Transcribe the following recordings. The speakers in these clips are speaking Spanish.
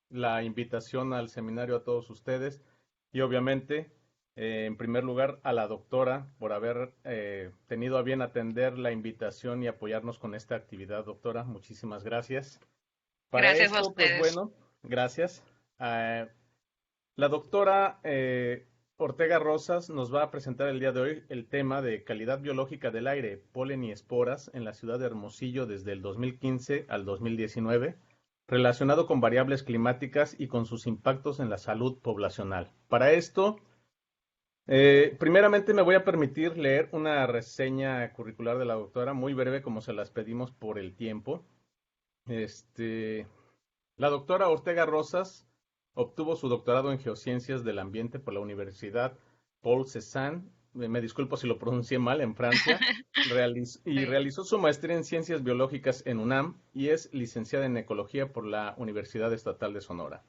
la invitación al seminario a todos ustedes y obviamente, en primer lugar, a la doctora por haber tenido a bien atender la invitación y apoyarnos con esta actividad, doctora. Muchísimas gracias. Para Gracias a esto, pues ustedes. bueno, gracias. La doctora Ortega Rosas nos va a presentar el día de hoy el tema de calidad biológica del aire, polen y esporas en la ciudad de Hermosillo desde el 2015 al 2019, relacionado con variables climáticas y con sus impactos en la salud poblacional. Para esto, primeramente me voy a permitir leer una reseña curricular de la doctora, muy breve como se las pedimos por el tiempo. Este, la doctora Ortega Rosas obtuvo su doctorado en Geociencias del Ambiente por la Universidad Paul Cézanne, me disculpo si lo pronuncié mal, en Francia, y Sí. realizó su maestría en Ciencias Biológicas en UNAM y es licenciada en Ecología por la Universidad Estatal de Sonora.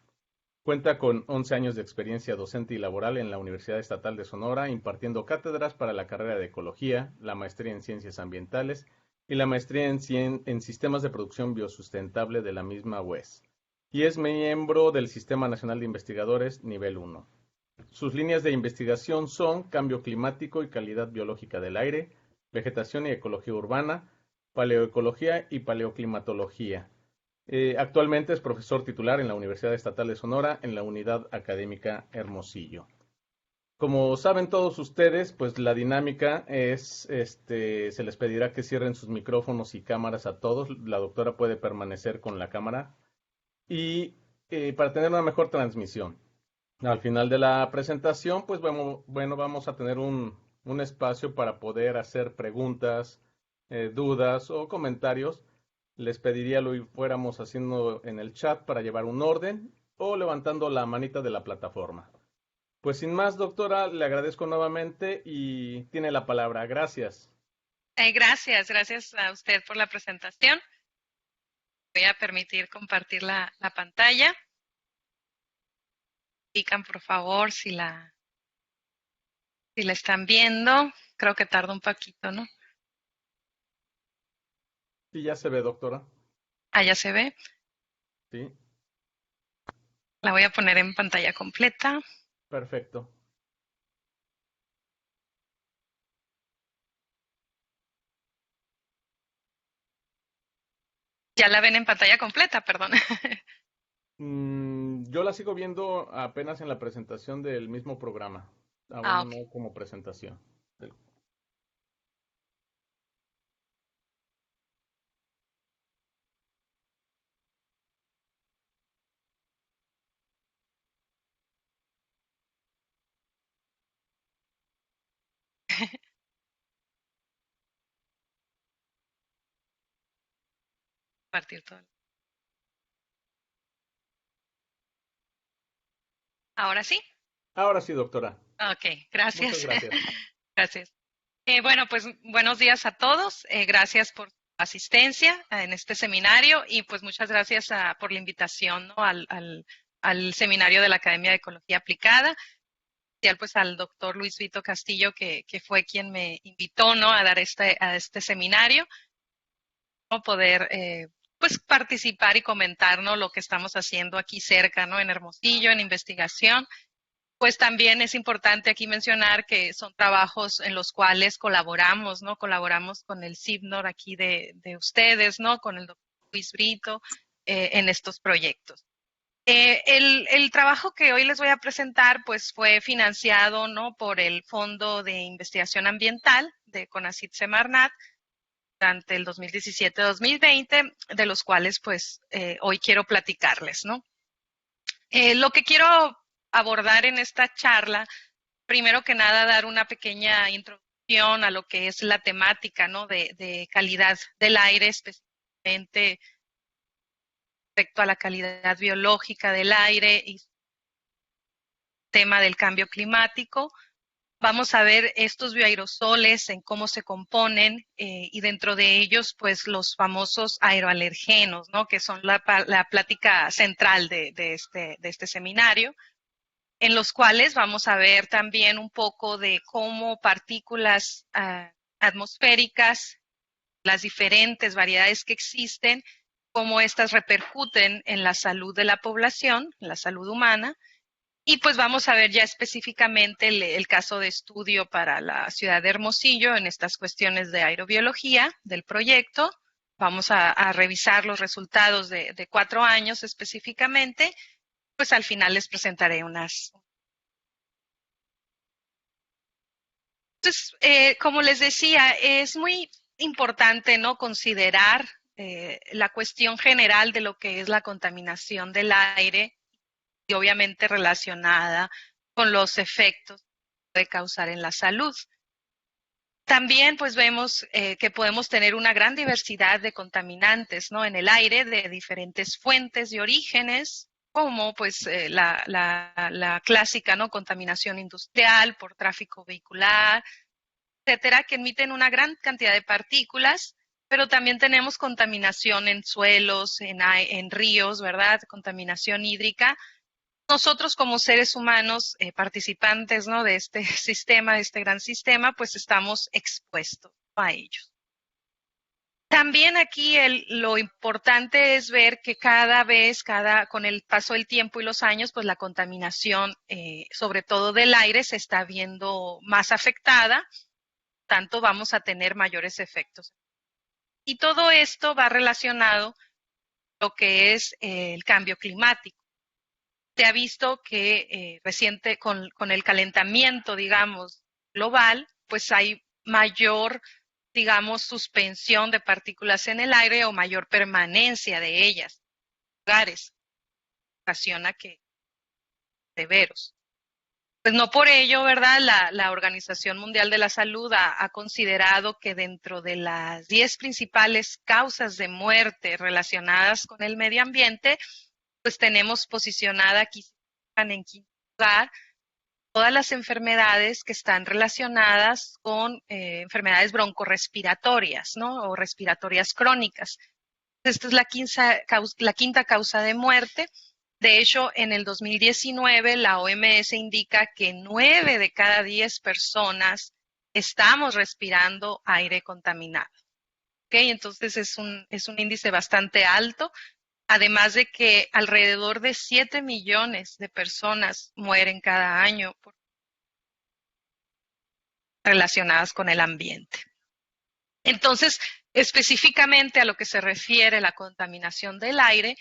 Cuenta con 11 años de experiencia docente y laboral en la Universidad Estatal de Sonora, impartiendo cátedras para la carrera de Ecología, la maestría en Ciencias Ambientales y la maestría en Sistemas de Producción Biosustentable de la misma UES. Y es miembro del Sistema Nacional de Investigadores Nivel 1. Sus líneas de investigación son cambio climático y calidad biológica del aire, vegetación y ecología urbana, paleoecología y paleoclimatología. Actualmente es profesor titular en la Universidad Estatal de Sonora en la Unidad Académica Hermosillo. Como saben todos ustedes, pues la dinámica es, se les pedirá que cierren sus micrófonos y cámaras a todos. La doctora puede permanecer con la cámara y para tener una mejor transmisión. Al final de la presentación, pues bueno, vamos a tener un espacio para poder hacer preguntas, dudas o comentarios. Les pediría lo fuéramos haciendo en el chat para llevar un orden o levantando la manita de la plataforma. Pues sin más, doctora, le agradezco nuevamente y tiene la palabra. Gracias. Gracias a usted por la presentación. Voy a permitir compartir la pantalla. Indican por favor si la están viendo. Creo que tarda un poquito, ¿no? Sí, ya se ve, doctora. Ah, ya se ve. Sí, La voy a poner en pantalla completa. perfecto. Ya la ven en pantalla completa, perdón. Yo la sigo viendo apenas en la presentación del mismo programa. Ah, Aún ok. no como presentación. Compartir todo. Ahora sí. Ahora sí, doctora. Ok, Muchas gracias. gracias. Gracias. Bueno, pues buenos días a todos. Gracias por su asistencia en este seminario y pues muchas gracias por la invitación, ¿no? al seminario de la Academia de Ecología Aplicada. Especial pues al doctor Luis Vito Castillo, que fue quien me invitó, ¿no? a dar a este seminario, ¿no? Poder pues participar y comentar, ¿no? lo que estamos haciendo aquí cerca, ¿no? en Hermosillo, en investigación. Pues también es importante aquí mencionar que son trabajos en los cuales colaboramos, ¿no? Colaboramos con el CIBNOR aquí de ustedes, ¿no? Con el doctor Luis Brito en estos proyectos. El trabajo que hoy les voy a presentar, pues fue financiado, ¿no? Por el Fondo de Investigación Ambiental de CONACYT Semarnat durante el 2017-2020, de los cuales, pues, hoy quiero platicarles, ¿no? Lo que quiero abordar en esta charla, primero que nada, dar una pequeña introducción a lo que es la temática, ¿no? de calidad del aire, específicamente respecto a la calidad biológica del aire y tema del cambio climático. Vamos a ver estos bioaerosoles, en cómo se componen y dentro de ellos, pues los famosos aeroalergenos, ¿no? que son la plática central de este seminario, en los cuales vamos a ver también un poco de cómo partículas atmosféricas, las diferentes variedades que existen, cómo estas repercuten en la salud de la población, en la salud humana. Y pues vamos a ver ya específicamente el caso de estudio para la ciudad de Hermosillo en estas cuestiones de aerobiología del proyecto. Vamos a revisar los resultados de 4 años específicamente. Pues al final les presentaré unas. Entonces, como les decía, es muy importante, ¿no?, considerar la cuestión general de lo que es la contaminación del aire y obviamente relacionada con los efectos que puede causar en la salud. También pues vemos que podemos tener una gran diversidad de contaminantes, ¿no?, en el aire de diferentes fuentes y orígenes, como pues la clásica, ¿no?, contaminación industrial por tráfico vehicular, etcétera, que emiten una gran cantidad de partículas, pero también tenemos contaminación en suelos, en ríos, ¿verdad?, contaminación hídrica. Nosotros como seres humanos, participantes, ¿no?, de este sistema, de este gran sistema, pues estamos expuestos a ellos. También aquí lo importante es ver que cada vez, con el paso del tiempo y los años, pues la contaminación, sobre todo del aire, se está viendo más afectada, tanto vamos a tener mayores efectos. Y todo esto va relacionado con lo que es el cambio climático. Se ha visto que reciente con el calentamiento, digamos, global, pues hay mayor, digamos, suspensión de partículas en el aire o mayor permanencia de ellas en lugares, ocasiona que severos. Pues no por ello, ¿verdad? La Organización Mundial de la Salud ha considerado que dentro de las 10 principales causas de muerte relacionadas con el medio ambiente, pues tenemos posicionada aquí en quinto lugar todas las enfermedades que están relacionadas con enfermedades broncorrespiratorias, ¿no?, o respiratorias crónicas. Esta es la quinta causa de muerte. De hecho, en el 2019 la OMS indica que 9 de cada 10 personas estamos respirando aire contaminado. ¿Okay? Entonces es un índice bastante alto. Además de que alrededor de 7 millones de personas mueren cada año relacionadas con el ambiente. Entonces, específicamente a lo que se refiere la contaminación del aire,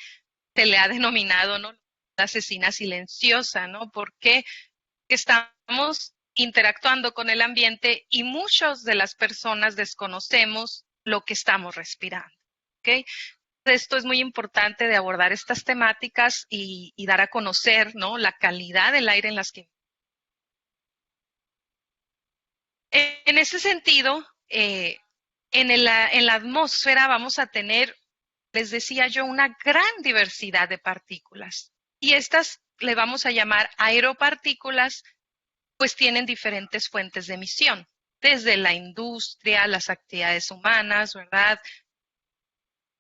se le ha denominado, ¿no?, la asesina silenciosa, ¿no? Porque estamos interactuando con el ambiente y muchas de las personas desconocemos lo que estamos respirando. ¿Okay? Esto es muy importante de abordar estas temáticas y dar a conocer, ¿no?, la calidad del aire en las que. En ese sentido, en la atmósfera vamos a tener, les decía yo, una gran diversidad de partículas. Y estas le vamos a llamar aeropartículas, pues tienen diferentes fuentes de emisión, desde la industria, las actividades humanas, ¿verdad?,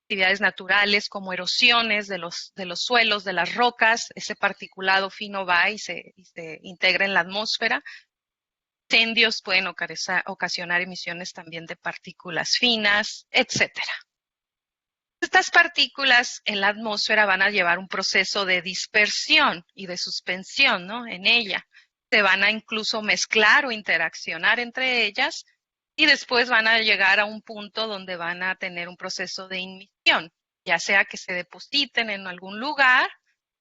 actividades naturales como erosiones de los suelos, de las rocas, ese particulado fino va y se integra en la atmósfera. Incendios pueden ocasionar emisiones también de partículas finas, etcétera. Estas partículas en la atmósfera van a llevar un proceso de dispersión y de suspensión, ¿no?, en ella. Se van a incluso mezclar o interaccionar entre ellas y después van a llegar a un punto donde van a tener un proceso de ignición, ya sea que se depositen en algún lugar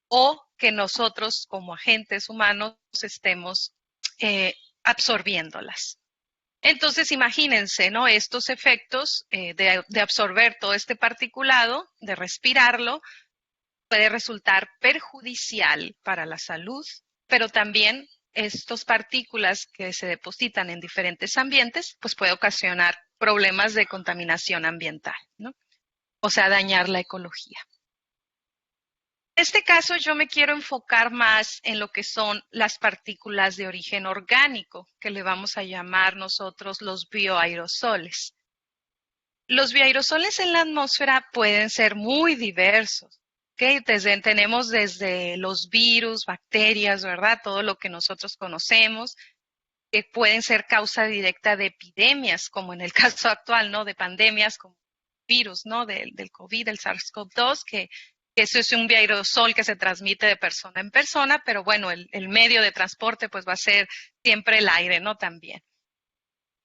o que nosotros como agentes humanos estemos absorbiéndolas. Entonces, imagínense, ¿no?, estos efectos de absorber todo este particulado, de respirarlo, puede resultar perjudicial para la salud, pero también estas partículas que se depositan en diferentes ambientes, pues puede ocasionar problemas de contaminación ambiental, ¿no? O sea, dañar la ecología. En este caso yo me quiero enfocar más en lo que son las partículas de origen orgánico, que le vamos a llamar nosotros los bioaerosoles. Los bioaerosoles en la atmósfera pueden ser muy diversos. ¿Okay? Tenemos desde los virus, bacterias, ¿verdad? Todo lo que nosotros conocemos, que pueden ser causa directa de epidemias, como en el caso actual, ¿no?, de pandemias como virus, ¿no? Del COVID, del SARS-CoV-2, que eso es un aerosol que se transmite de persona en persona, pero bueno, el medio de transporte pues va a ser siempre el aire, ¿no? También.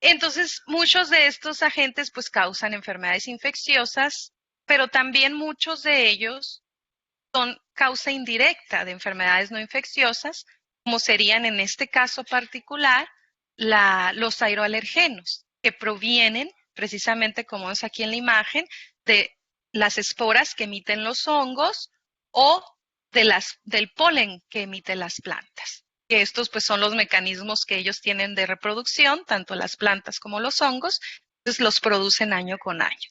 Entonces, muchos de estos agentes pues causan enfermedades infecciosas, pero también muchos de ellos son causa indirecta de enfermedades no infecciosas, como serían en este caso particular los aeroalergenos, que provienen precisamente, como vemos aquí en la imagen, de las esporas que emiten los hongos o del polen que emiten las plantas. Que estos pues son los mecanismos que ellos tienen de reproducción, tanto las plantas como los hongos, entonces los producen año con año.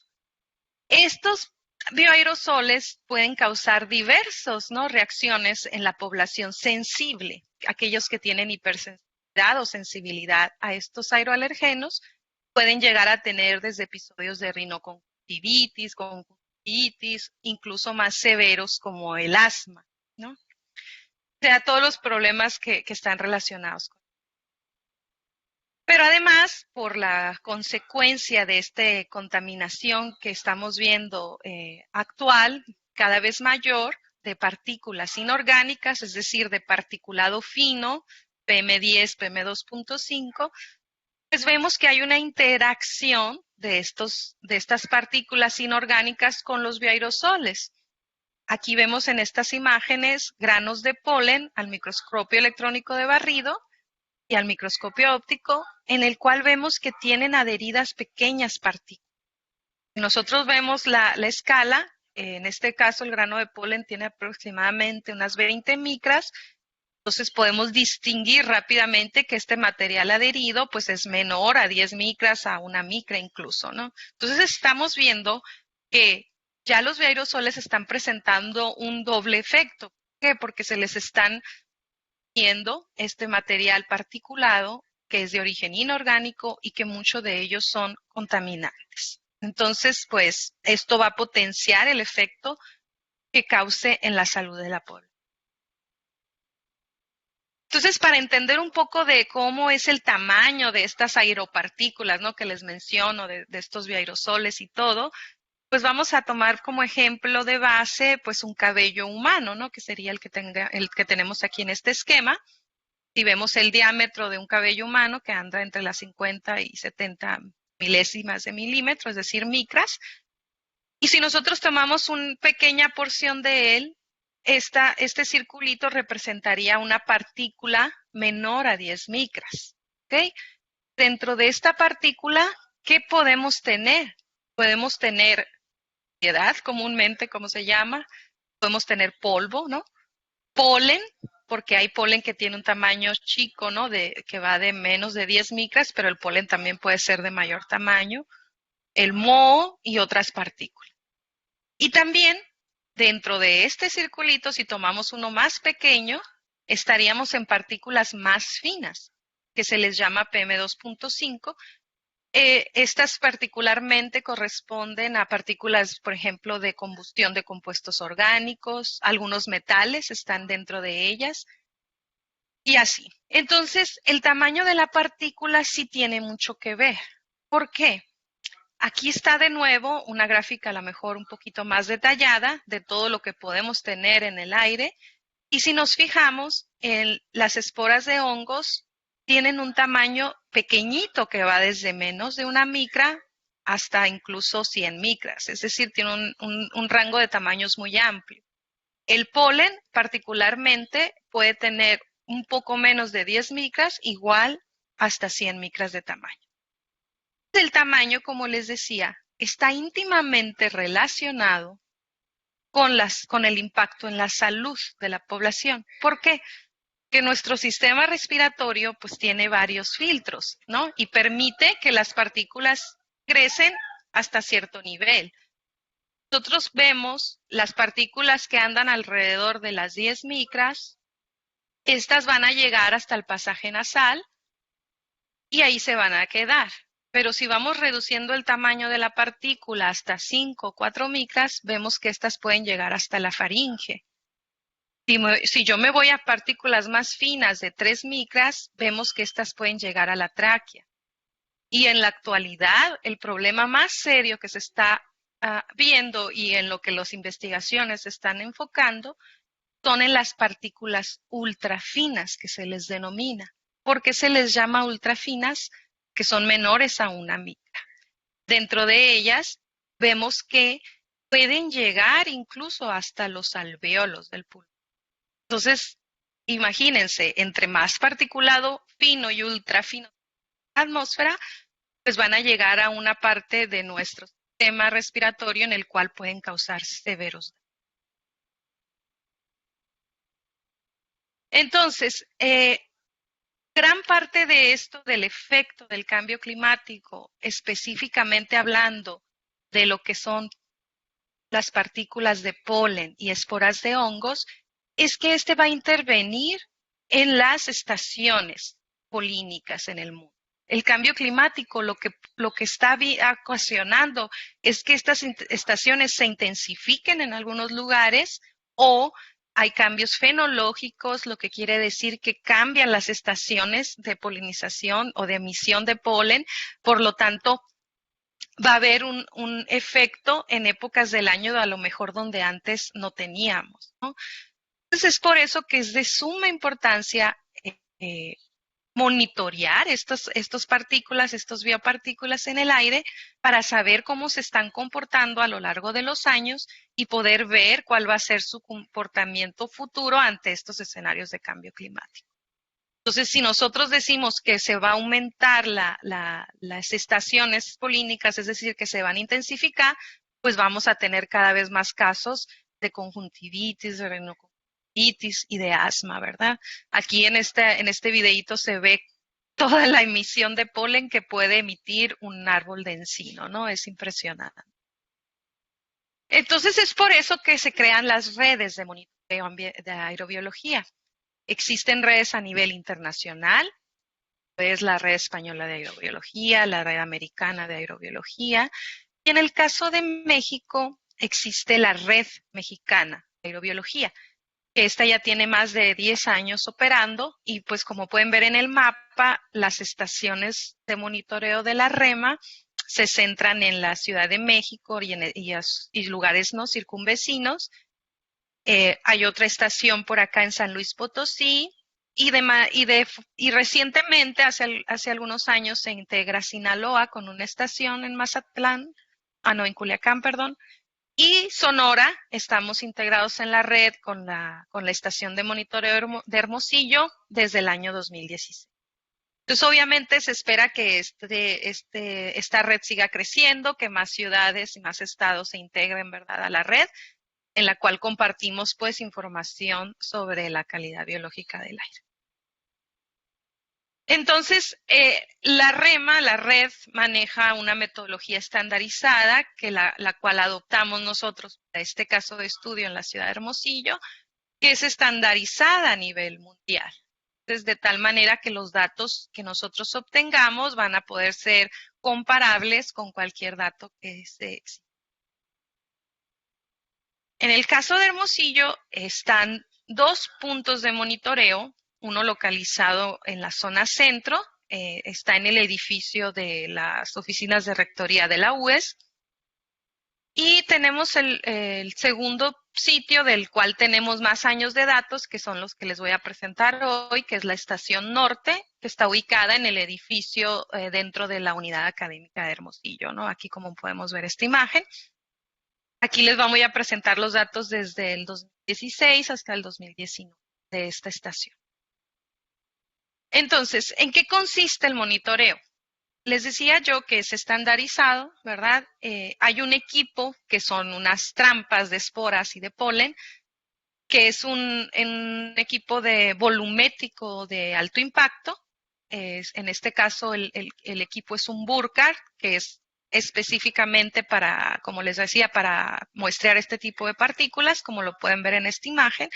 Estos bioaerosoles pueden causar diversas, ¿no?, reacciones en la población sensible, aquellos que tienen hipersensibilidad o sensibilidad a estos aeroalergenos pueden llegar a tener desde episodios de rinoconjuntivitis, conjuntivitis, incluso más severos como el asma, ¿no? O sea, todos los problemas que están relacionados con. Pero además, por la consecuencia de esta contaminación que estamos viendo actual, cada vez mayor, de partículas inorgánicas, es decir, de particulado fino, PM10, PM2.5, pues vemos que hay una interacción de estas partículas inorgánicas con los bioaerosoles. Aquí vemos en estas imágenes granos de polen al microscopio electrónico de barrido y al microscopio óptico, en el cual vemos que tienen adheridas pequeñas partículas. Nosotros vemos la escala, en este caso el grano de polen tiene aproximadamente unas 20 micras, entonces podemos distinguir rápidamente que este material adherido pues es menor a 10 micras, a 1 micra incluso, ¿no? Entonces estamos viendo que ya los aerosoles están presentando un doble efecto. ¿Por qué? Porque se les están viendo este material particulado que es de origen inorgánico y que muchos de ellos son contaminantes. Entonces, pues, esto va a potenciar el efecto que cause en la salud de la población. Entonces, para entender un poco de cómo es el tamaño de estas aeropartículas, ¿no?, que les menciono, de estos bioaerosoles y todo, pues vamos a tomar como ejemplo de base pues un cabello humano, ¿no?, que sería el que tenemos aquí en este esquema. Si vemos el diámetro de un cabello humano que anda entre las 50 y 70 milésimas de milímetro, es decir, micras, y si nosotros tomamos una pequeña porción de él, este circulito representaría una partícula menor a 10 micras, ¿ok? Dentro de esta partícula, ¿qué podemos tener? Podemos tener suciedad, comúnmente, como se llama, podemos tener polvo, ¿no? Polen, porque hay polen que tiene un tamaño chico, ¿no?, que va de menos de 10 micras, pero el polen también puede ser de mayor tamaño, el moho y otras partículas. Y también dentro de este circulito, si tomamos uno más pequeño, estaríamos en partículas más finas, que se les llama PM2.5. Estas particularmente corresponden a partículas, por ejemplo, de combustión de compuestos orgánicos, algunos metales están dentro de ellas, y así. Entonces, el tamaño de la partícula sí tiene mucho que ver. ¿Por qué? Aquí está de nuevo una gráfica a lo mejor un poquito más detallada de todo lo que podemos tener en el aire. Y si nos fijamos, las esporas de hongos tienen un tamaño pequeñito que va desde menos de 1 micra hasta incluso 100 micras. Es decir, tiene un rango de tamaños muy amplio. El polen particularmente puede tener un poco menos de 10 micras, igual hasta 100 micras de tamaño. El tamaño, como les decía, está íntimamente relacionado con el impacto en la salud de la población. ¿Por qué? Que nuestro sistema respiratorio pues tiene varios filtros, ¿no? Y permite que las partículas crecen hasta cierto nivel. Nosotros vemos las partículas que andan alrededor de las 10 micras, estas van a llegar hasta el pasaje nasal y ahí se van a quedar. Pero si vamos reduciendo el tamaño de la partícula hasta 5 o 4 micras, vemos que estas pueden llegar hasta la faringe. Si yo me voy a partículas más finas de 3 micras, vemos que estas pueden llegar a la tráquea. Y en la actualidad, el problema más serio que se está viendo y en lo que las investigaciones están enfocando son en las partículas ultrafinas que se les denomina. ¿Por qué se les llama ultrafinas? Que son menores a una micra. Dentro de ellas vemos que pueden llegar incluso hasta los alvéolos del pulmón. Entonces, imagínense, entre más particulado fino y ultrafino la atmósfera, pues van a llegar a una parte de nuestro sistema respiratorio en el cual pueden causar severos daños. Entonces, gran parte de esto, del efecto del cambio climático, específicamente hablando de lo que son las partículas de polen y esporas de hongos, es que este va a intervenir en las estaciones polínicas en el mundo. El cambio climático lo que está ocasionando es que estas estaciones se intensifiquen en algunos lugares o hay cambios fenológicos, lo que quiere decir que cambian las estaciones de polinización o de emisión de polen, por lo tanto, va a haber un efecto en épocas del año a lo mejor donde antes no teníamos, ¿no? Entonces es por eso que es de suma importancia monitorear estos partículas, estos biopartículas en el aire para saber cómo se están comportando a lo largo de los años y poder ver cuál va a ser su comportamiento futuro ante estos escenarios de cambio climático. Entonces, si nosotros decimos que se va a aumentar las estaciones polínicas, es decir, que se van a intensificar, pues vamos a tener cada vez más casos de conjuntivitis, de rinoconjuntivitis y de asma, ¿verdad? Aquí en este videíto se ve toda la emisión de polen que puede emitir un árbol de encino, ¿no? Es impresionante. Entonces, es por eso que se crean las redes de monitoreo de aerobiología. Existen redes a nivel internacional, es la red española de aerobiología, la red americana de aerobiología, y en el caso de México existe la red mexicana de aerobiología. Esta ya tiene más de 10 años operando y pues como pueden ver en el mapa, las estaciones de monitoreo de la REMA se centran en la Ciudad de México y lugares no circunvecinos. Hay otra estación por acá en San Luis Potosí y recientemente, hace algunos años, se integra Sinaloa con una estación en Mazatlán, en Culiacán, perdón, y Sonora, estamos integrados en la red con la estación de monitoreo de Hermosillo desde el año 2016. Entonces, obviamente, se espera que esta red siga creciendo, que más ciudades y más estados se integren, ¿verdad?, a la red, en la cual compartimos pues información sobre la calidad biológica del aire. Entonces, la REMA, la red, maneja una metodología estandarizada la cual adoptamos nosotros para este caso de estudio en la ciudad de Hermosillo, que es estandarizada a nivel mundial. Entonces, de tal manera que los datos que nosotros obtengamos van a poder ser comparables con cualquier dato que exista. En el caso de Hermosillo están 2 puntos de monitoreo, uno localizado en la zona centro, está en el edificio de las oficinas de rectoría de la UES, y tenemos el segundo sitio del cual tenemos más años de datos, que son los que les voy a presentar hoy, que es la estación norte, que está ubicada en el edificio dentro de la unidad académica de Hermosillo, ¿no? Aquí como podemos ver esta imagen. Aquí les voy a presentar los datos desde el 2016 hasta el 2019 de esta estación. Entonces, ¿en qué consiste el monitoreo? Les decía yo que es estandarizado, ¿verdad? Hay un equipo que son unas trampas de esporas y de polen, que es un equipo de volumétrico de alto impacto. En este caso, el equipo es un Burkhardt, que es específicamente para, como les decía, para muestrear este tipo de partículas, como lo pueden ver en esta imagen,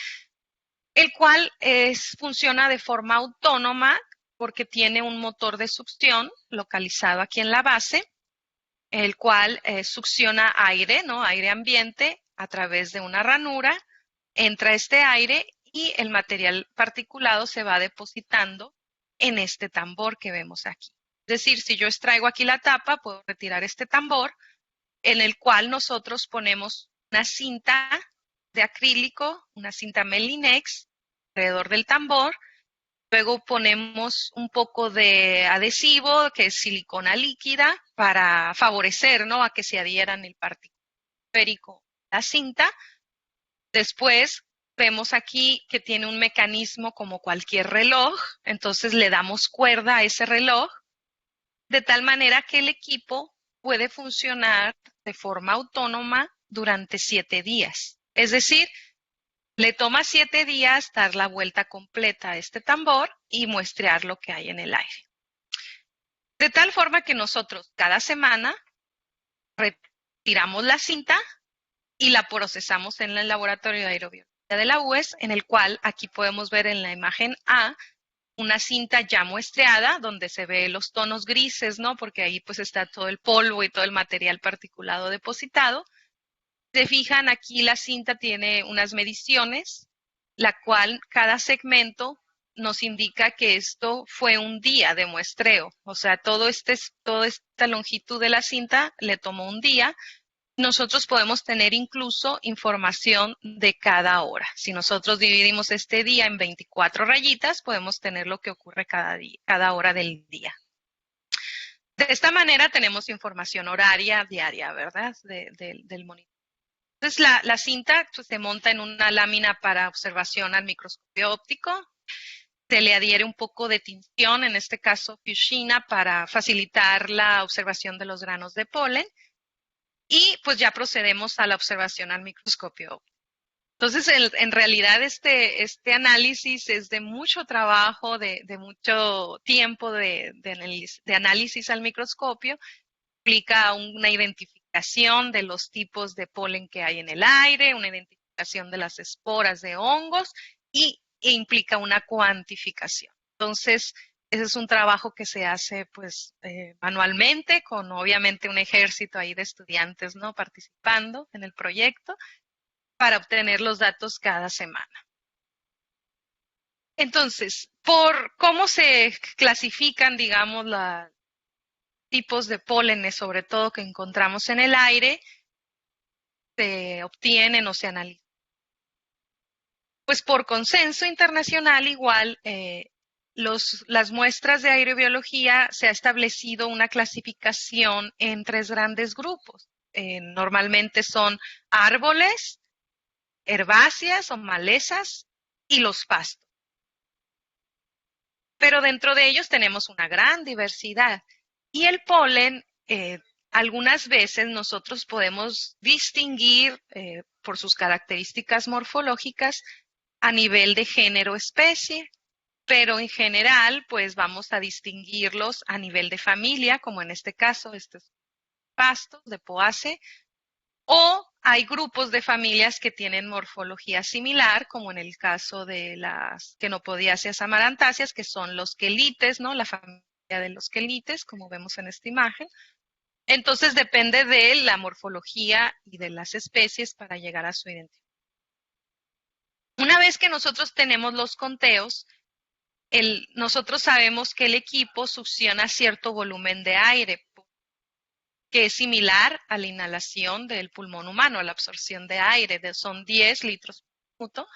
el cual funciona de forma autónoma porque tiene un motor de succión localizado aquí en la base, el cual succiona aire, ¿no? Aire ambiente a través de una ranura, entra este aire y el material particulado se va depositando en este tambor que vemos aquí. Es decir, si yo extraigo aquí la tapa, puedo retirar este tambor en el cual nosotros ponemos una cinta de acrílico, una cinta Melinex alrededor del tambor. Luego ponemos un poco de adhesivo, que es silicona líquida, para favorecer, ¿no?, a que se adhieran el partículo esférico a la cinta. Después vemos aquí que tiene un mecanismo como cualquier reloj, entonces le damos cuerda a ese reloj, de tal manera que el equipo puede funcionar de forma autónoma durante 7 días. Es decir, le toma 7 días dar la vuelta completa a este tambor y muestrear lo que hay en el aire. De tal forma que nosotros cada semana retiramos la cinta y la procesamos en el laboratorio de aerobiología de la UES, en el cual aquí podemos ver en la imagen A una cinta ya muestreada donde se ve los tonos grises, ¿no? Porque ahí pues está todo el polvo y todo el material particulado depositado. Se fijan, aquí la cinta tiene unas mediciones, la cual cada segmento nos indica que esto fue un día de muestreo. O sea, toda esta longitud de la cinta le tomó un día. Nosotros podemos tener incluso información de cada hora. Si nosotros dividimos este día en 24 rayitas, podemos tener lo que ocurre cada hora del día. De esta manera tenemos información horaria diaria, ¿verdad? Del monitor. Entonces la cinta pues, se monta en una lámina para observación al microscopio óptico. Se le adhiere un poco de tinción, en este caso fuchsina, para facilitar la observación de los granos de polen. Y pues ya procedemos a la observación al microscopio. Entonces, en realidad este análisis es de mucho trabajo, de mucho tiempo de análisis al microscopio. Implica una identificación de los tipos de polen que hay en el aire, una identificación de las esporas de hongos e implica una cuantificación. Entonces, ese es un trabajo que se hace pues manualmente, con obviamente un ejército ahí de estudiantes, ¿no?, participando en el proyecto para obtener los datos cada semana. Entonces, por cómo se clasifican, digamos, los tipos de pólenes, sobre todo que encontramos en el aire, se obtienen o se analizan. Pues por consenso internacional igual, las muestras de aerobiología se ha establecido una clasificación en 3 grandes grupos. Normalmente son árboles, herbáceas o malezas y los pastos. Pero dentro de ellos tenemos una gran diversidad. Y el polen, algunas veces nosotros podemos distinguir por sus características morfológicas a nivel de género-especie. Pero en general, pues vamos a distinguirlos a nivel de familia, como en este caso, estos pastos de Poaceae, o hay grupos de familias que tienen morfología similar, como en el caso de las Chenopodiaceae amarantáceas, que son los quelites, ¿no?, la familia de los quelites, como vemos en esta imagen. Entonces depende de la morfología y de las especies para llegar a su identificación. Una vez que nosotros tenemos los conteos, nosotros sabemos que el equipo succiona cierto volumen de aire, que es similar a la inhalación del pulmón humano, a la absorción de aire, son 10 litros por minuto.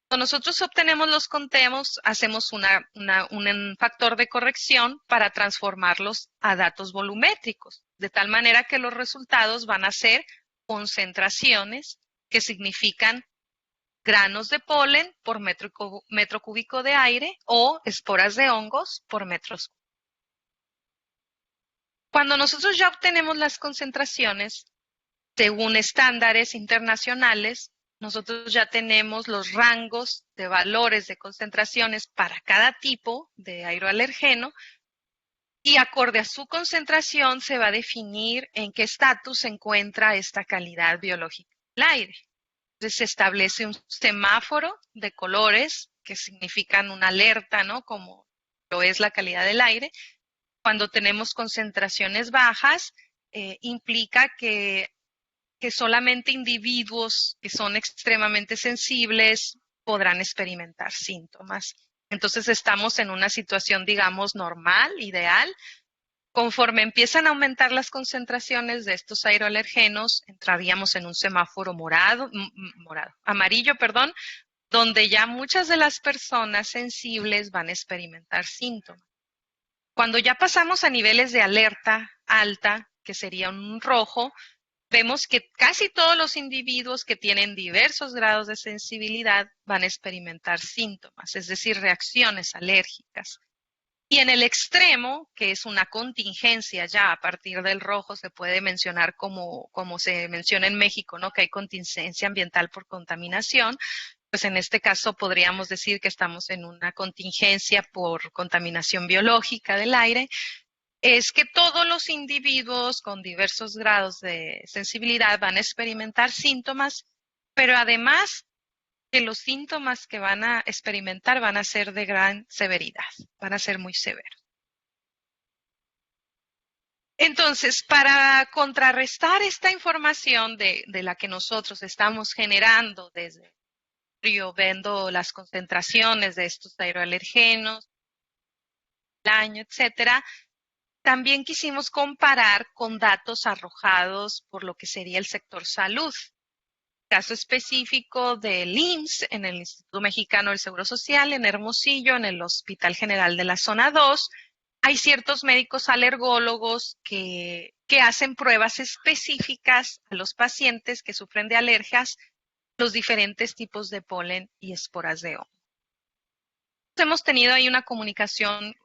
Cuando nosotros obtenemos los conteos, hacemos un factor de corrección para transformarlos a datos volumétricos, de tal manera que los resultados van a ser concentraciones que significan granos de polen por metro cúbico de aire o esporas de hongos por metros cúbicos. Cuando nosotros ya obtenemos las concentraciones, según estándares internacionales, nosotros ya tenemos los rangos de valores de concentraciones para cada tipo de aeroalergeno y acorde a su concentración se va a definir en qué estatus se encuentra esta calidad biológica del aire. Entonces se establece un semáforo de colores que significan una alerta, ¿no?, como lo es la calidad del aire. Cuando tenemos concentraciones bajas, implica que solamente individuos que son extremadamente sensibles podrán experimentar síntomas. Entonces estamos en una situación, digamos, normal, ideal, Conforme empiezan a aumentar las concentraciones de estos aeroalergenos, entraríamos en un semáforo amarillo, perdón, donde ya muchas de las personas sensibles van a experimentar síntomas. Cuando ya pasamos a niveles de alerta alta, que sería un rojo, vemos que casi todos los individuos que tienen diversos grados de sensibilidad van a experimentar síntomas, es decir, reacciones alérgicas. Y en el extremo, que es una contingencia ya a partir del rojo, se puede mencionar como se menciona en México, ¿no? Que hay contingencia ambiental por contaminación. Pues en este caso podríamos decir que estamos en una contingencia por contaminación biológica del aire. Es que todos los individuos con diversos grados de sensibilidad van a experimentar síntomas, pero además que los síntomas que van a experimentar van a ser de gran severidad, van a ser muy severos. Entonces, para contrarrestar esta información de la que nosotros estamos generando desde viendo las concentraciones de estos aeroalergenos, el año, etcétera, también quisimos comparar con datos arrojados por lo que sería el sector salud. Caso específico del IMSS, en el Instituto Mexicano del Seguro Social, en Hermosillo, en el Hospital General de la Zona 2, hay ciertos médicos alergólogos que hacen pruebas específicas a los pacientes que sufren de alergias, los diferentes tipos de polen y esporas de hongo. Hemos tenido ahí una comunicación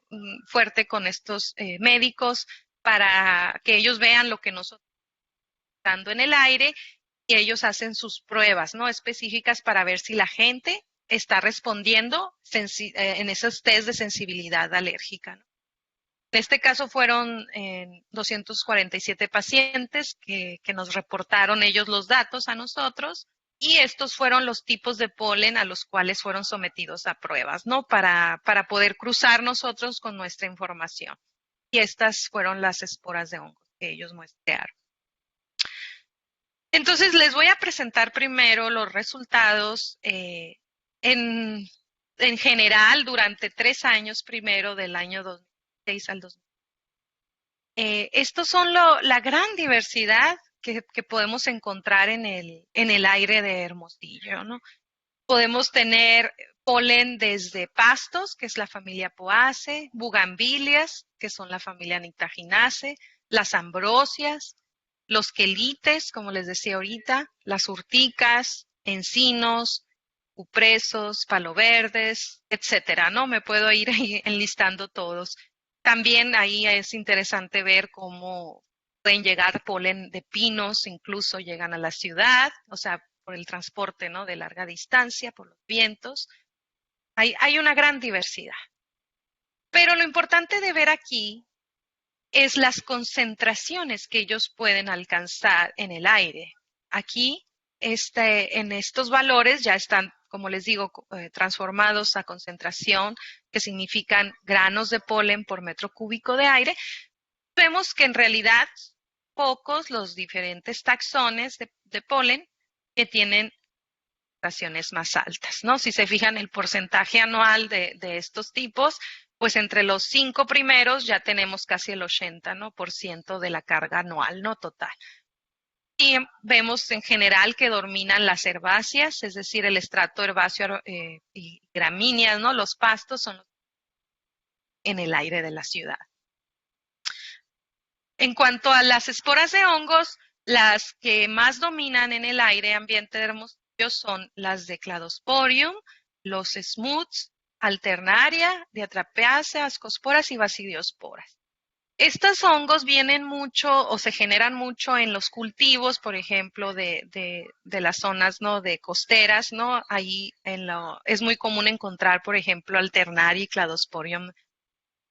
fuerte con estos médicos para que ellos vean lo que nosotros estamos dando en el aire y ellos hacen sus pruebas, ¿no? Específicas para ver si la gente está respondiendo en esos test de sensibilidad alérgica, ¿no? En este caso fueron 247 pacientes que nos reportaron ellos los datos a nosotros y estos fueron los tipos de polen a los cuales fueron sometidos a pruebas, ¿no? Para poder cruzar nosotros con nuestra información. Y estas fueron las esporas de hongos que ellos muestrearon. Entonces, les voy a presentar primero los resultados en general durante 3 años primero del año 2006 al 2000. Estos son la gran diversidad que podemos encontrar en el aire de Hermosillo, ¿no? Podemos tener polen desde pastos, que es la familia Poaceae, bugambilias, que son la familia Nitaginaceae, las ambrosias, los quelites, como les decía ahorita, las urticas, encinos, cupresos, paloverdes, etcétera, ¿no? Me puedo ir ahí enlistando todos. También ahí es interesante ver cómo pueden llegar polen de pinos, incluso llegan a la ciudad, o sea, por el transporte, ¿no? De larga distancia, por los vientos. Hay una gran diversidad. Pero lo importante de ver aquí es las concentraciones que ellos pueden alcanzar en el aire. Aquí, en estos valores ya están, como les digo, transformados a concentración, que significan granos de polen por metro cúbico de aire. Vemos que en realidad pocos los diferentes taxones de polen que tienen concentraciones más altas, ¿no? Si se fijan el porcentaje anual de estos tipos, pues entre los 5 primeros ya tenemos casi el 80%, ¿no? de la carga anual, ¿no? Total. Y vemos en general que dominan las herbáceas, es decir, el estrato herbáceo y gramíneas, ¿no? Los pastos son los en el aire de la ciudad. En cuanto a las esporas de hongos, las que más dominan en el aire ambiente de Hermosillo son las de Cladosporium, los smooths, Alternaria, Diatrapeaceae, Ascosporas y Basidiosporas. Estos hongos vienen mucho o se generan mucho en los cultivos, por ejemplo, de las zonas, ¿no? De costeras, ¿no? Ahí es muy común encontrar, por ejemplo, Alternaria y Cladosporium en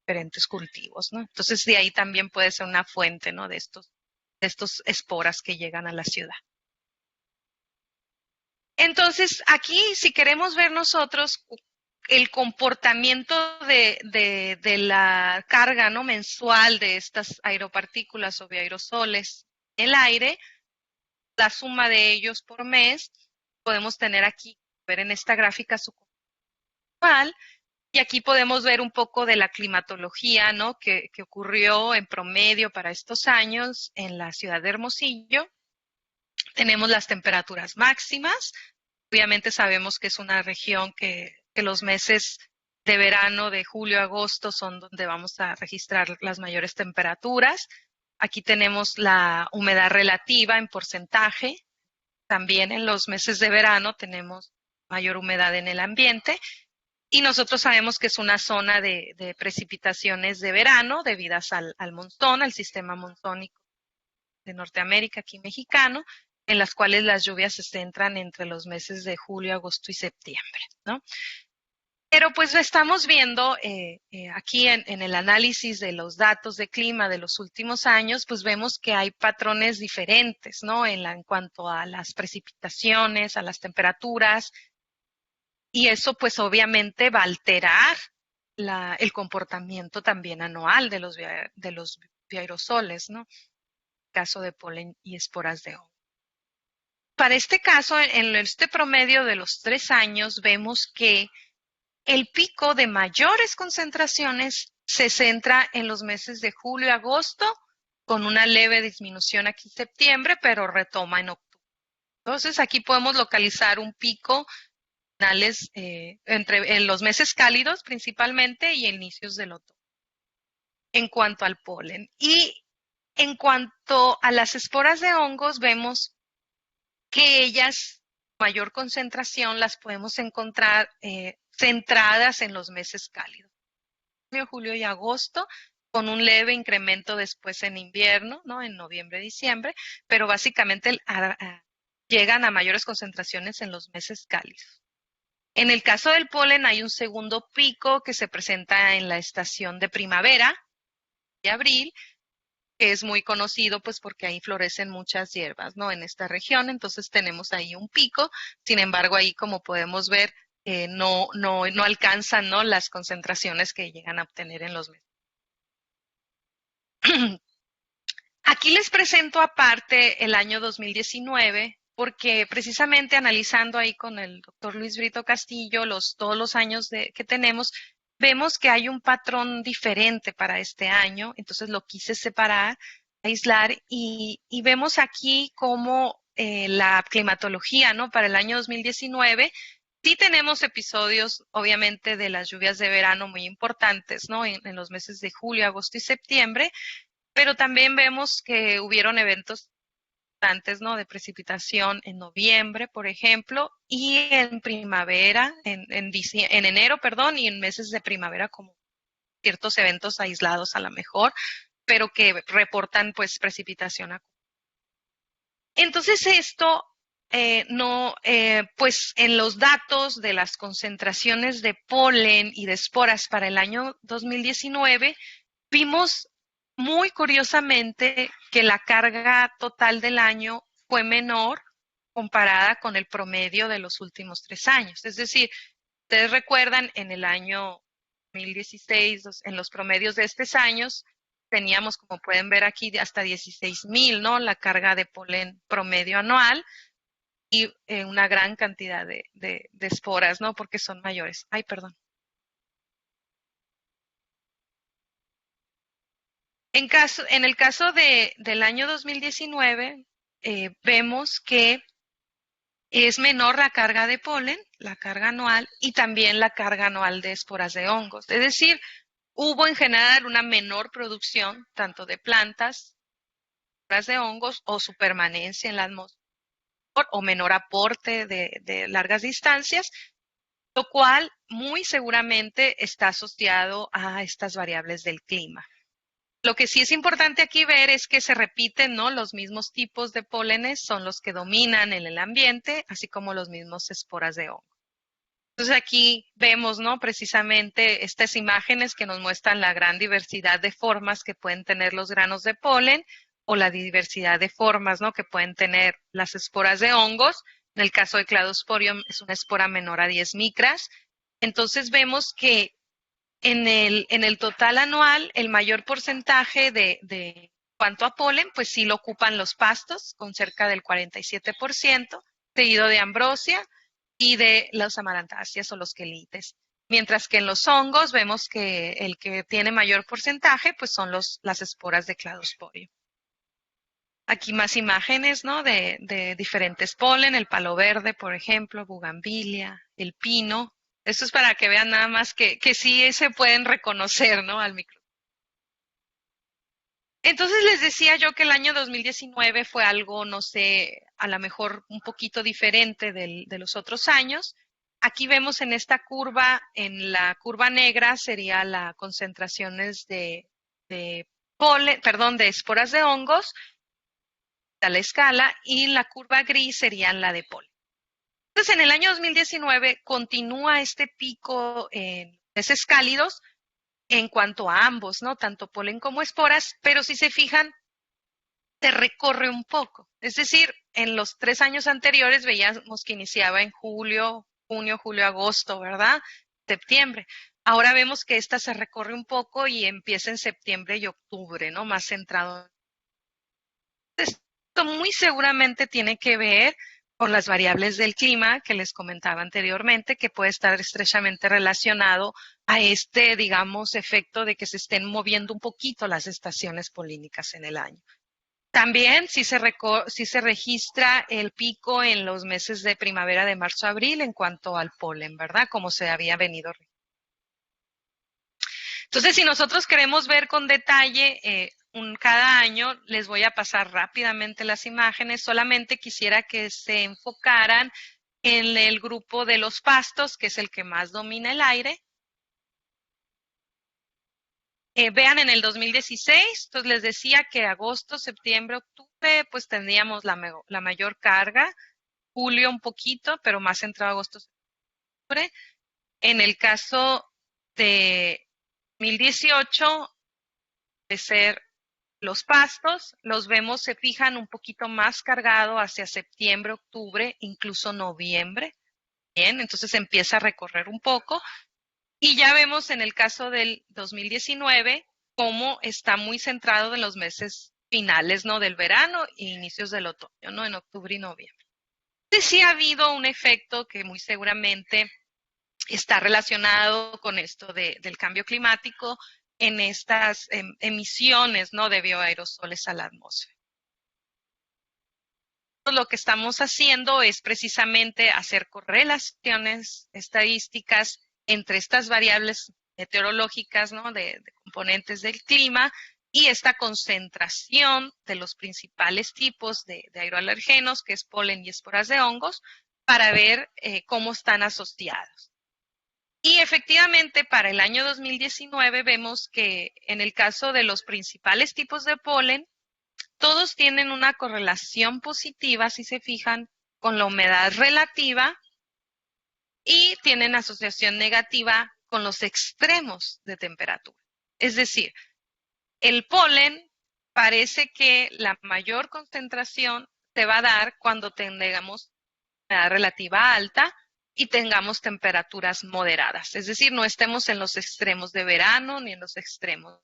diferentes cultivos, ¿no? Entonces, de ahí también puede ser una fuente, ¿no? De estos esporas que llegan a la ciudad. Entonces, aquí, si queremos ver nosotros el comportamiento de la carga, ¿no? mensual de estas aeropartículas o bioaerosoles en el aire, la suma de ellos por mes, podemos tener aquí, ver en esta gráfica su comportamiento anual, Y aquí podemos ver un poco de la climatología, ¿no? que ocurrió en promedio para estos años en la ciudad de Hermosillo. Tenemos las temperaturas máximas. Obviamente sabemos que es una región que los meses de verano, de julio a agosto, son donde vamos a registrar las mayores temperaturas. Aquí tenemos la humedad relativa en porcentaje. También en los meses de verano tenemos mayor humedad en el ambiente. Y nosotros sabemos que es una zona de precipitaciones de verano debidas al monzón, al sistema monzónico de Norteamérica, aquí mexicano, en las cuales las lluvias se centran entre los meses de julio, agosto y septiembre, ¿no? Pero pues estamos viendo aquí en el análisis de los datos de clima de los últimos años, pues vemos que hay patrones diferentes, ¿no? En cuanto a las precipitaciones, a las temperaturas, y eso pues obviamente va a alterar el comportamiento también anual de los bioaerosoles, ¿no? Caso de polen y esporas de hongo. Para este caso, en este promedio de los 3 años, vemos que el pico de mayores concentraciones se centra en los meses de julio y agosto, con una leve disminución aquí en septiembre, pero retoma en octubre. Entonces, aquí podemos localizar un pico en los meses cálidos principalmente y inicios del otoño en cuanto al polen. Y en cuanto a las esporas de hongos, vemos que ellas, mayor concentración, las podemos encontrar centradas en los meses cálidos, junio, julio y agosto, con un leve incremento después en invierno, ¿no? En noviembre, diciembre, pero básicamente llegan a mayores concentraciones en los meses cálidos. En el caso del polen hay un segundo pico que se presenta en la estación de primavera, de abril, que es muy conocido pues porque ahí florecen muchas hierbas, ¿no? En esta región, entonces tenemos ahí un pico, sin embargo ahí como podemos ver no alcanzan, ¿no? Las concentraciones que llegan a obtener en los meses. Aquí les presento aparte el año 2019, porque precisamente analizando ahí con el doctor Luis Brito Castillo todos los años que tenemos, vemos que hay un patrón diferente para este año, entonces lo quise separar, aislar y vemos aquí cómo la climatología, ¿no? Para el año 2019 sí tenemos episodios, obviamente, de las lluvias de verano muy importantes, ¿no? En los meses de julio, agosto y septiembre, pero también vemos que hubieron eventos importantes, ¿no? De precipitación en noviembre, por ejemplo, y en primavera, en enero, perdón, y en meses de primavera como ciertos eventos aislados a lo mejor, pero que reportan pues precipitación. Entonces esto pues en los datos de las concentraciones de polen y de esporas para el año 2019, vimos muy curiosamente que la carga total del año fue menor comparada con el promedio de los últimos 3 años. Es decir, ustedes recuerdan en el año 2016, en los promedios de estos años, teníamos, como pueden ver aquí, hasta 16,000, ¿no? La carga de polen promedio anual y una gran cantidad de esporas, ¿no? Porque son mayores. Ay, perdón. En el caso del año 2019, vemos que es menor la carga de polen, la carga anual, y también la carga anual de esporas de hongos. Es decir, hubo en general una menor producción tanto de plantas, esporas de hongos o su permanencia en la atmósfera o menor aporte de largas distancias, lo cual muy seguramente está asociado a estas variables del clima. Lo que sí es importante aquí ver es que se repiten, ¿no? Los mismos tipos de pólenes son los que dominan en el ambiente, así como los mismos esporas de hongo. Entonces aquí vemos, ¿no? Precisamente estas imágenes que nos muestran la gran diversidad de formas que pueden tener los granos de polen o la diversidad de formas, ¿no? Que pueden tener las esporas de hongos. En el caso de Cladosporium es una espora menor a 10 micras. Entonces vemos que en el total anual, el mayor porcentaje de cuanto a polen, pues sí lo ocupan los pastos, con cerca del 47%, seguido de ambrosia y de las amarantáceas o los quelites. Mientras que en los hongos vemos que el que tiene mayor porcentaje pues son las esporas de cladosporio. Aquí más imágenes, ¿no? de diferentes polen, el palo verde, por ejemplo, bugambilia, el pino. Esto es para que vean nada más que sí se pueden reconocer, ¿no? Al micro. Entonces les decía yo que el año 2019 fue algo, no sé, a lo mejor un poquito diferente de los otros años. Aquí vemos en esta curva, en la curva negra sería las concentraciones de polen, perdón, de esporas de hongos a la escala, y la curva gris sería la de polen. Entonces, en el año 2019 continúa este pico en meses cálidos en cuanto a ambos, ¿no? Tanto polen como esporas, pero si se fijan, se recorre un poco. Es decir, en los 3 años anteriores veíamos que iniciaba en julio, junio, julio, agosto, ¿verdad? Septiembre. Ahora vemos que esta se recorre un poco y empieza en septiembre y octubre, ¿no? Más centrado. Esto muy seguramente tiene que ver con las variables del clima que les comentaba anteriormente, que puede estar estrechamente relacionado a este, digamos, efecto de que se estén moviendo un poquito las estaciones polínicas en el año. También sí se registra el pico en los meses de primavera de marzo a abril en cuanto al polen, ¿verdad? Como se había venido. Entonces, si nosotros queremos ver con detalle cada año, les voy a pasar rápidamente las imágenes. Solamente quisiera que se enfocaran en el grupo de los pastos, que es el que más domina el aire. Vean en el 2016, entonces les decía que agosto, septiembre, octubre, pues tendríamos la mayor carga. Julio un poquito, pero más centrado agosto, septiembre. En el caso de 2018, de ser los pastos, los vemos, se fijan un poquito más cargado hacia septiembre, octubre, incluso noviembre. Bien, entonces empieza a recorrer un poco. Y ya vemos en el caso del 2019 cómo está muy centrado en los meses finales, ¿no? Del verano e inicios del otoño, ¿no? En octubre y noviembre. Entonces sí ha habido un efecto que muy seguramente está relacionado con esto del cambio climático en estas emisiones, ¿no? De bioaerosoles a la atmósfera. Lo que estamos haciendo es precisamente hacer correlaciones estadísticas entre estas variables meteorológicas, ¿no? de componentes del clima y esta concentración de los principales tipos de aeroalergenos, que es polen y esporas de hongos, para ver cómo están asociados. Y efectivamente, para el año 2019 vemos que en el caso de los principales tipos de polen, todos tienen una correlación positiva, si se fijan, con la humedad relativa y tienen asociación negativa con los extremos de temperatura. Es decir, el polen parece que la mayor concentración se va a dar cuando tengamos humedad relativa alta y tengamos temperaturas moderadas. Es decir, no estemos en los extremos de verano ni en los extremos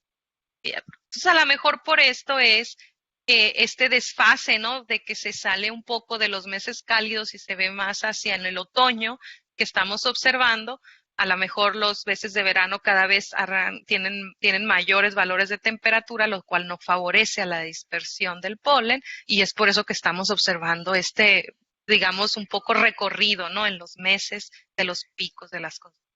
de invierno. Entonces, a lo mejor por esto es este desfase, ¿no? De que se sale un poco de los meses cálidos y se ve más hacia en el otoño que estamos observando. A lo mejor los meses de verano cada vez tienen mayores valores de temperatura, lo cual no favorece a la dispersión del polen, y es por eso que estamos observando digamos, un poco recorrido, ¿no? En los meses de los picos de las concentraciones.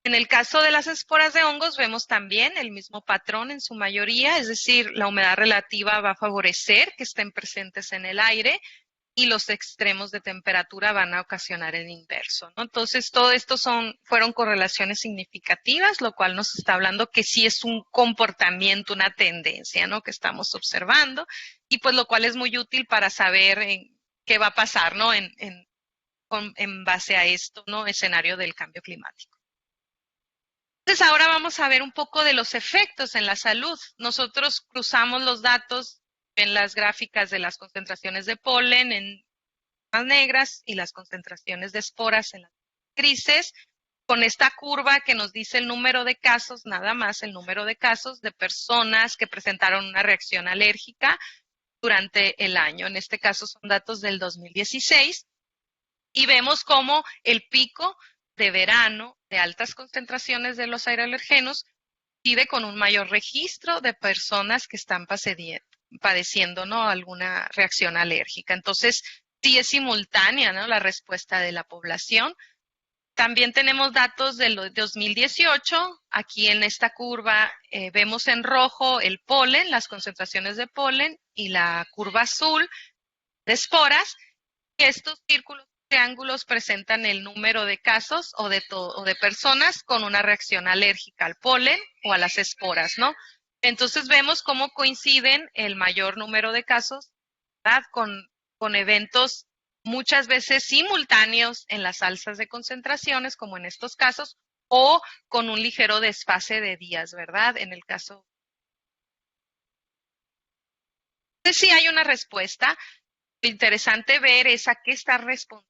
En el caso de las esporas de hongos vemos también el mismo patrón en su mayoría, es decir, la humedad relativa va a favorecer que estén presentes en el aire y los extremos de temperatura van a ocasionar el inverso, ¿no? Entonces, todo esto fueron correlaciones significativas, lo cual nos está hablando que sí es un comportamiento, una tendencia, ¿no? Que estamos observando, y pues lo cual es muy útil para saber qué va a pasar, ¿no? En base a esto, ¿no? Escenario del cambio climático. Entonces, ahora vamos a ver un poco de los efectos en la salud. Nosotros cruzamos los datos en las gráficas de las concentraciones de polen en las negras y las concentraciones de esporas en las grises, con esta curva que nos dice el número de casos, nada más el número de casos de personas que presentaron una reacción alérgica durante el año. En este caso son datos del 2016 y vemos cómo el pico de verano de altas concentraciones de los aeroalergenos coincide con un mayor registro de personas que están padeciendo, ¿no?, alguna reacción alérgica. Entonces, sí es simultánea, ¿no?, la respuesta de la población. También tenemos datos del 2018. Aquí en esta curva vemos en rojo el polen, las concentraciones de polen, y la curva azul de esporas. Estos círculos, triángulos presentan el número de casos o de personas con una reacción alérgica al polen o a las esporas, ¿no? Entonces vemos cómo coinciden el mayor número de casos, ¿verdad?, con eventos muchas veces simultáneos en las alzas de concentraciones, como en estos casos, o con un ligero desfase de días, ¿verdad? En el caso. Entonces sí hay una respuesta. Lo interesante ver es a qué está respondiendo.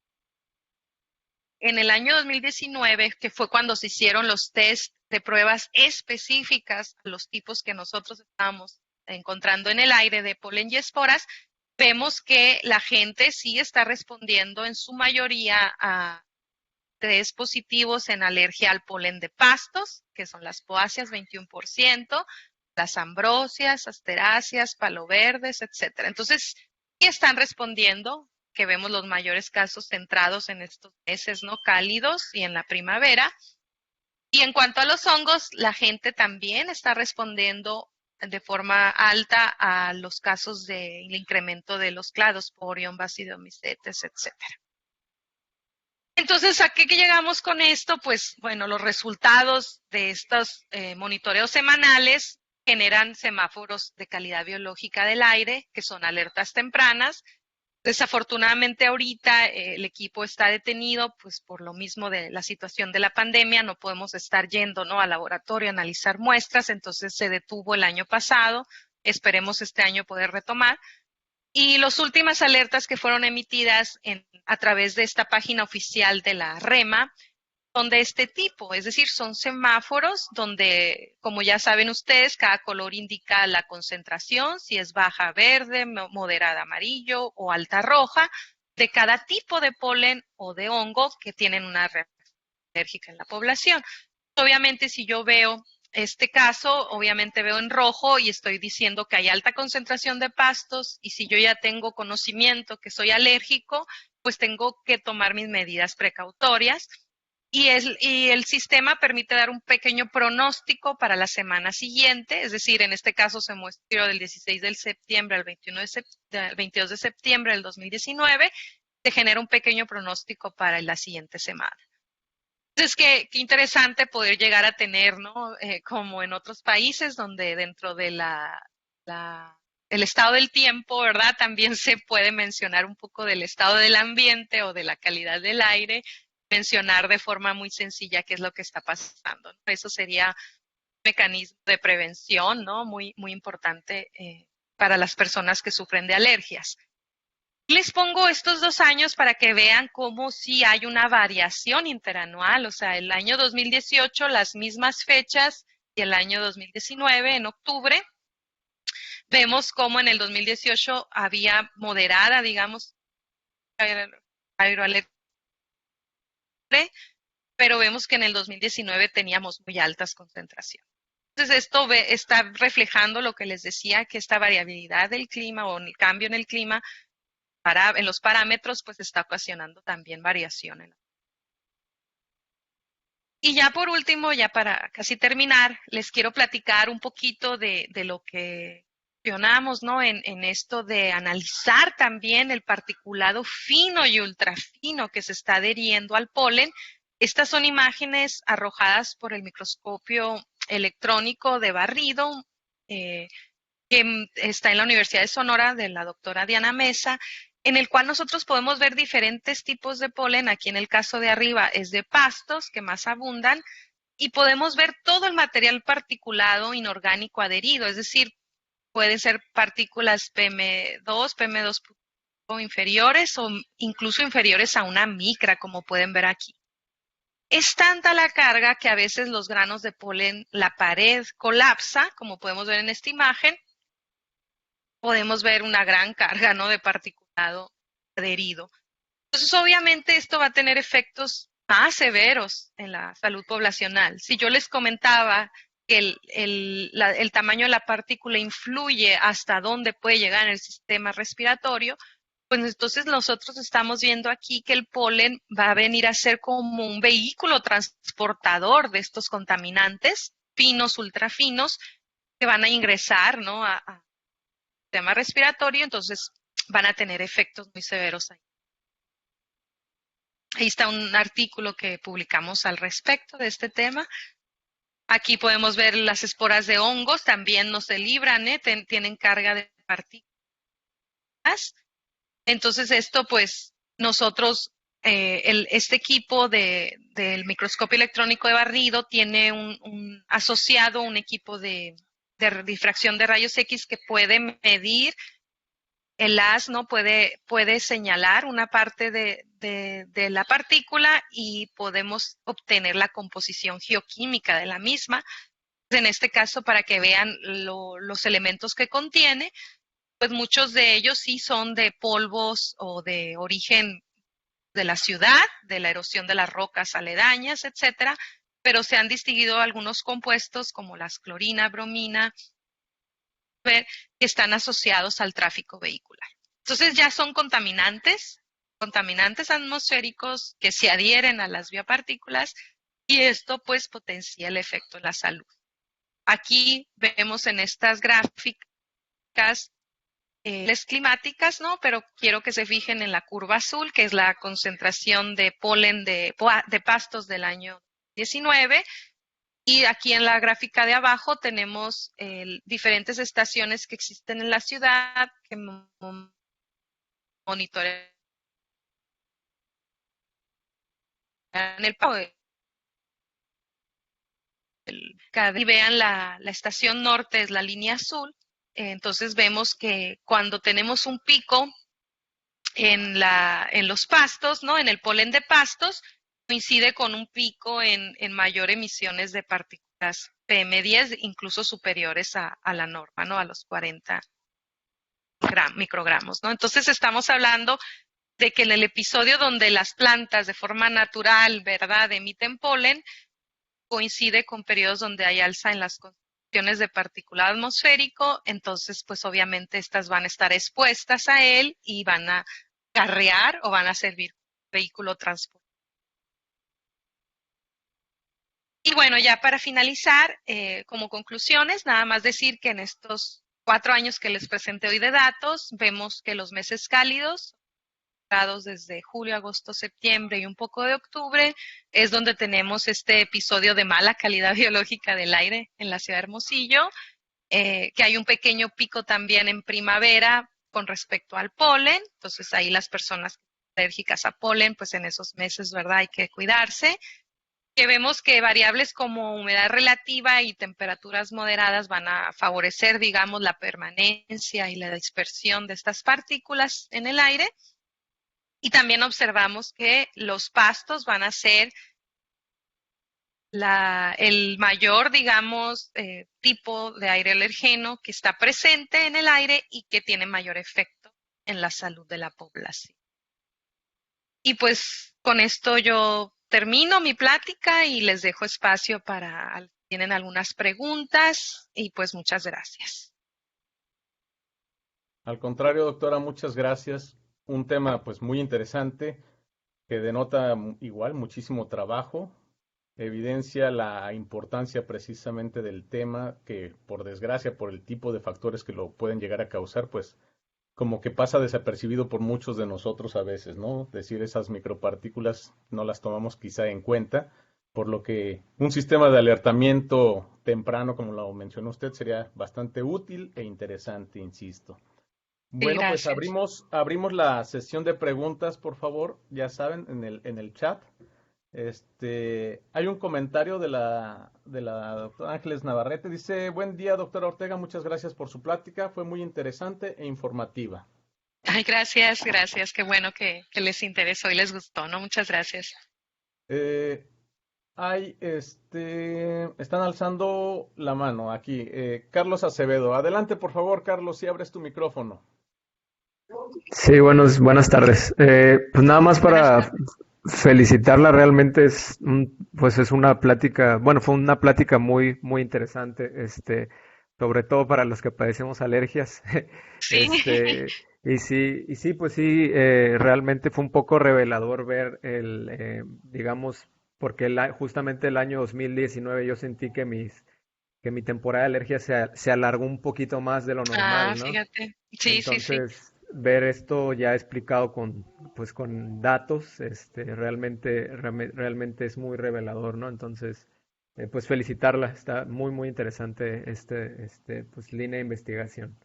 En el año 2019, que fue cuando se hicieron los test de pruebas específicas a los tipos que nosotros estábamos encontrando en el aire de polen y esporas, vemos que la gente sí está respondiendo en su mayoría a test positivos en alergia al polen de pastos, que son las poáceas, 21%, las ambrosias, asteráceas, paloverdes, etcétera. Entonces, sí están respondiendo, que vemos los mayores casos centrados en estos meses, ¿no?, cálidos y en la primavera. Y en cuanto a los hongos, la gente también está respondiendo de forma alta a los casos del incremento de los cladosporium, basidiomycetes, etcétera. Entonces, ¿a qué llegamos con esto? Pues, bueno, los resultados de estos monitoreos semanales generan semáforos de calidad biológica del aire, que son alertas tempranas. Desafortunadamente ahorita el equipo está detenido, pues por lo mismo de la situación de la pandemia, no podemos estar yendo, ¿no?, al laboratorio a analizar muestras, entonces se detuvo el año pasado, esperemos este año poder retomar. Y las últimas alertas que fueron emitidas a través de esta página oficial de la REMA son de este tipo, es decir, son semáforos donde, como ya saben ustedes, cada color indica la concentración, si es baja verde, moderada amarillo o alta roja, de cada tipo de polen o de hongo que tienen una reacción alérgica en la población. Obviamente, si yo veo este caso, obviamente veo en rojo y estoy diciendo que hay alta concentración de pastos, y si yo ya tengo conocimiento que soy alérgico, pues tengo que tomar mis medidas precautorias. Y el sistema permite dar un pequeño pronóstico para la semana siguiente, es decir, en este caso se muestra del 16 de septiembre al 22 de septiembre del 2019, se genera un pequeño pronóstico para la siguiente semana. Entonces, qué interesante poder llegar a tener, ¿no?, como en otros países, donde dentro de el estado del tiempo, ¿verdad?, también se puede mencionar un poco del estado del ambiente o de la calidad del aire, mencionar de forma muy sencilla qué es lo que está pasando, ¿no? Eso sería un mecanismo de prevención, ¿no?, muy, muy importante para las personas que sufren de alergias. Les pongo estos 2 años para que vean cómo sí hay una variación interanual, o sea, el año 2018 las mismas fechas y el año 2019 en octubre. Vemos cómo en el 2018 había moderada, digamos, aeroalergia, pero vemos que en el 2019 teníamos muy altas concentraciones. Entonces, esto está reflejando lo que les decía, que esta variabilidad del clima o el cambio en el clima en los parámetros, pues está ocasionando también variación. Y ya por último, ya para casi terminar, les quiero platicar un poquito de lo que mencionamos, ¿no?, en esto de analizar también el particulado fino y ultrafino que se está adheriendo al polen. Estas son imágenes arrojadas por el microscopio electrónico de barrido, que está en la Universidad de Sonora, de la doctora Diana Mesa, en el cual nosotros podemos ver diferentes tipos de polen. Aquí en el caso de arriba es de pastos, que más abundan, y podemos ver todo el material particulado inorgánico adherido, es decir, pueden ser partículas PM2, PM2 inferiores o incluso inferiores a una micra, como pueden ver aquí. Es tanta la carga que a veces los granos de polen, la pared colapsa, como podemos ver en esta imagen. Podemos ver una gran carga, ¿no?, de particulado adherido. Entonces, obviamente, esto va a tener efectos más severos en la salud poblacional. Si yo les comentaba que el tamaño de la partícula influye hasta dónde puede llegar en el sistema respiratorio, pues entonces nosotros estamos viendo aquí que el polen va a venir a ser como un vehículo transportador de estos contaminantes finos, ultrafinos, que van a ingresar, ¿no?, al sistema respiratorio, entonces van a tener efectos muy severos ahí. Ahí está un artículo que publicamos al respecto de este tema. Aquí podemos ver las esporas de hongos, también no se libran, tienen carga de partículas. Entonces esto, pues, nosotros, este equipo del microscopio electrónico de barrido tiene un asociado, un equipo de difracción de rayos X que puede medir el haz, ¿no? Puede señalar una parte de la partícula y podemos obtener la composición geoquímica de la misma. En este caso, para que vean los elementos que contiene, pues muchos de ellos sí son de polvos o de origen de la ciudad, de la erosión de las rocas aledañas, etcétera, pero se han distinguido algunos compuestos como la clorina, bromina, que están asociados al tráfico vehicular. Entonces ya son contaminantes atmosféricos que se adhieren a las biopartículas y esto pues potencia el efecto en la salud. Aquí vemos en estas gráficas climáticas, ¿no? Pero quiero que se fijen en la curva azul, que es la concentración de polen de pastos del año 19. Y aquí en la gráfica de abajo tenemos diferentes estaciones que existen en la ciudad que monitorean el pago. Y vean la estación norte es la línea azul. Entonces vemos que cuando tenemos un pico en los pastos, ¿no?, en el polen de pastos, coincide con un pico en mayor emisiones de partículas PM10, incluso superiores a la norma, ¿no?, a los 40 microgramos, ¿no? Entonces estamos hablando de que en el episodio donde las plantas de forma natural, ¿verdad?, emiten polen, coincide con periodos donde hay alza en las concentraciones de particulado atmosférico, entonces pues obviamente estas van a estar expuestas a él y van a acarrear o van a servir como vehículo transporte. Y bueno, ya para finalizar, como conclusiones, nada más decir que en estos 4 años que les presenté hoy de datos, vemos que los meses cálidos, desde julio, agosto, septiembre y un poco de octubre, es donde tenemos este episodio de mala calidad biológica del aire en la ciudad de Hermosillo, que hay un pequeño pico también en primavera con respecto al polen, entonces ahí las personas alérgicas a polen, pues en esos meses, ¿verdad?, hay que cuidarse. Que vemos que variables como humedad relativa y temperaturas moderadas van a favorecer, digamos, la permanencia y la dispersión de estas partículas en el aire. Y también observamos que los pastos van a ser el mayor, digamos, tipo de aire alergeno que está presente en el aire y que tiene mayor efecto en la salud de la población. Y pues con esto yo termino mi plática y les dejo espacio para si tienen algunas preguntas y pues muchas gracias. Al contrario, doctora, muchas gracias. Un tema pues muy interesante que denota igual muchísimo trabajo, evidencia la importancia precisamente del tema que por desgracia, por el tipo de factores que lo pueden llegar a causar, pues como que pasa desapercibido por muchos de nosotros a veces, ¿no? Decir, esas micropartículas no las tomamos quizá en cuenta, por lo que un sistema de alertamiento temprano, como lo mencionó usted, sería bastante útil e interesante, insisto. Bueno, Sí, pues gracias. abrimos la sesión de preguntas, por favor, ya saben, en el chat. Hay un comentario de la doctora Ángeles Navarrete. Dice: buen día, doctora Ortega, muchas gracias por su plática, fue muy interesante e informativa. Ay, gracias, qué bueno que les interesó y les gustó, ¿no? Muchas gracias. Eh, están alzando la mano aquí. Carlos Acevedo, adelante por favor, Carlos, si abres tu micrófono. Sí, buenas tardes. Pues nada más Buenas para tardes. felicitarla, realmente pues es una plática, bueno, fue una plática muy, muy interesante, sobre todo para los que padecemos alergias, Sí. este, y sí, pues sí, realmente fue un poco revelador ver digamos, porque justamente el año 2019 yo sentí que mi temporada de alergia se alargó un poquito más de lo Ah, normal, ¿no? fíjate. Sí, sí, sí. Entonces, ver esto ya explicado pues con datos, realmente es muy revelador, ¿no? Entonces, pues felicitarla, está muy, muy interesante pues línea de investigación.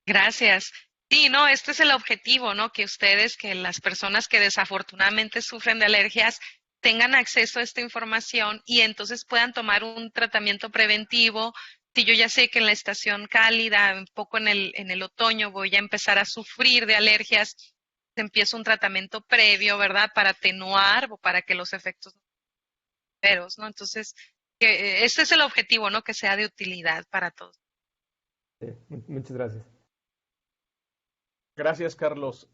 Gracias. Sí, no, este es el objetivo, ¿no? Que ustedes, que las personas que desafortunadamente sufren de alergias tengan acceso a esta información y entonces puedan tomar un tratamiento preventivo. Si yo ya sé que en la estación cálida, un poco en el otoño, voy a empezar a sufrir de alergias, empiezo un tratamiento previo, ¿verdad? Para atenuar o para que los efectos no sean severos, ¿no? Entonces, este es el objetivo, ¿no? Que sea de utilidad para todos. Sí, muchas gracias. Gracias, Carlos.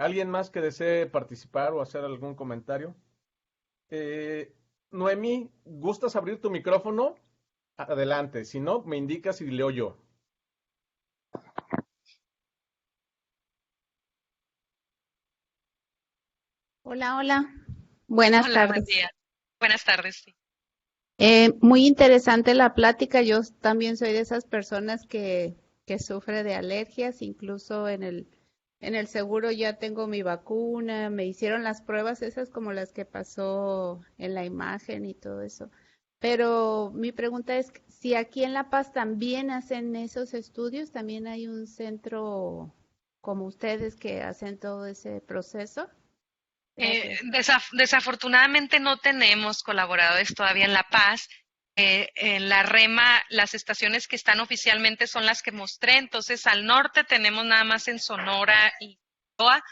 ¿Alguien más que desee participar o hacer algún comentario? Eh, Noemí, ¿gustas abrir tu micrófono? Adelante. Si no, me indicas y leo yo. Hola, hola. Buenas Hola, buen tardes. día. Buenas tardes. Sí. Muy interesante la plática. Yo también soy de esas personas que sufre de alergias, incluso en el seguro ya tengo mi vacuna, me hicieron las pruebas esas como las que pasó en la imagen y todo eso. Pero mi pregunta es si aquí en La Paz también hacen esos estudios, también hay un centro como ustedes que hacen todo ese proceso. Gracias. Desafortunadamente no tenemos colaboradores todavía en La Paz. En la REMA, las estaciones que están oficialmente son las que mostré, entonces al norte tenemos nada más en Sonora y Sinaloa.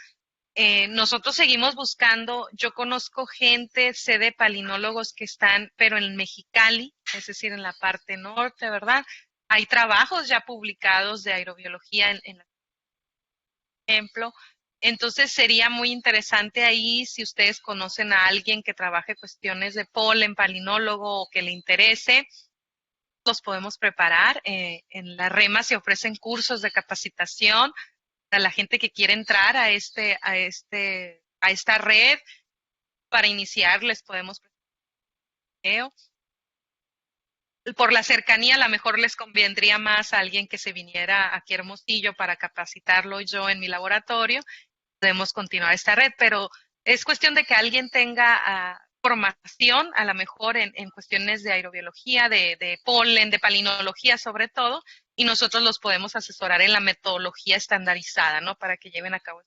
Nosotros seguimos buscando, yo conozco gente, sé de palinólogos que están, pero en Mexicali, es decir, en la parte norte, ¿verdad? Hay trabajos ya publicados de aerobiología en ejemplo. Entonces sería muy interesante ahí si ustedes conocen a alguien que trabaje cuestiones de polen, palinólogo o que le interese, los podemos preparar. En la REMA se ofrecen cursos de capacitación para la gente que quiere entrar a esta red. Para iniciar les podemos preparar. Por la cercanía, a lo mejor les convendría más a alguien que se viniera aquí a Hermosillo para capacitarlo yo en mi laboratorio. Podemos continuar esta red, pero es cuestión de que alguien tenga formación, a lo mejor en cuestiones de aerobiología, de polen, de palinología sobre todo, y nosotros los podemos asesorar en la metodología estandarizada, ¿no? Para que lleven a cabo.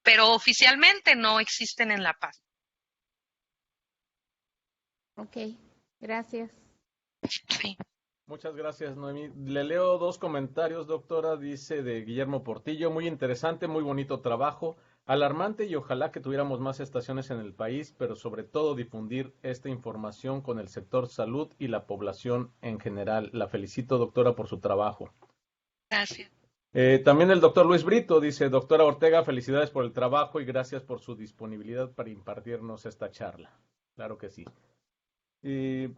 Pero oficialmente no existen en La Paz. Ok, gracias. Sí. Muchas gracias, Noemí. Le leo dos comentarios, doctora. Dice de Guillermo Portillo, muy interesante, muy bonito trabajo, alarmante y ojalá que tuviéramos más estaciones en el país, pero sobre todo difundir esta información con el sector salud y la población en general. La felicito, doctora, por su trabajo. Gracias. También el doctor Luis Brito dice, doctora Ortega, felicidades por el trabajo y gracias por su disponibilidad para impartirnos esta charla. Claro que sí. Eh,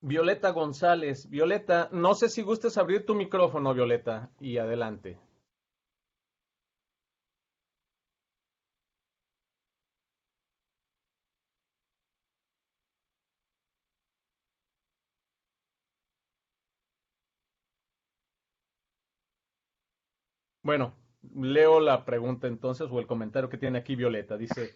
Violeta González. Violeta, no sé si gustes abrir tu micrófono, Violeta, y adelante. Bueno, leo la pregunta entonces o el comentario que tiene aquí Violeta. Dice,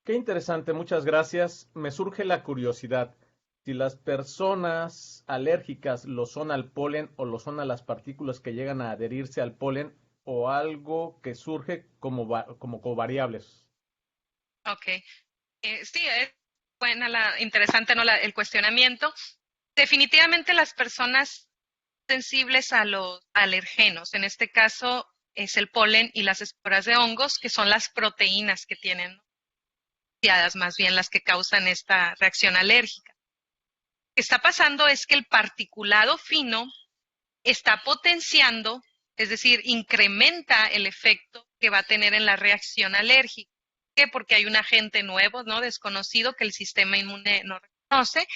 qué interesante, muchas gracias. Me surge la curiosidad. Si las personas alérgicas lo son al polen o lo son a las partículas que llegan a adherirse al polen o algo que surge como covariables. Ok. Sí, es buena interesante, ¿no? El cuestionamiento. Definitivamente las personas sensibles a los alergenos, en este caso es el polen y las esporas de hongos, que son las proteínas que tienen, ¿no? Más bien las que causan esta reacción alérgica. Lo que está pasando es que el particulado fino está potenciando, es decir, incrementa el efecto que va a tener en la reacción alérgica. qué? Porque hay un agente nuevo, ¿no? Desconocido que el sistema inmune no reconoce.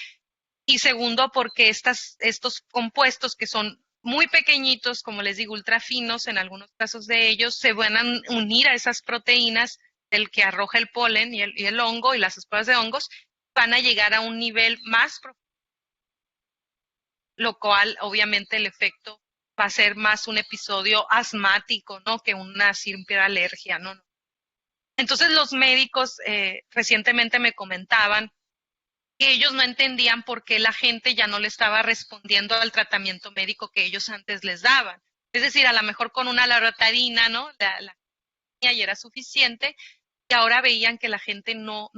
Y segundo, porque estos compuestos que son muy pequeñitos, como les digo, ultra finos en algunos casos de ellos, se van a unir a esas proteínas del que arroja el polen y el hongo y las esporas de hongos, van a llegar a un nivel más profundo, lo cual obviamente el efecto va a ser más un episodio asmático, ¿no? Que una simple alergia, ¿no? Entonces los médicos recientemente me comentaban que ellos no entendían por qué la gente ya no le estaba respondiendo al tratamiento médico que ellos antes les daban. Es decir, a lo mejor con una loratadina, ¿no? La ya era suficiente, y ahora veían que la gente no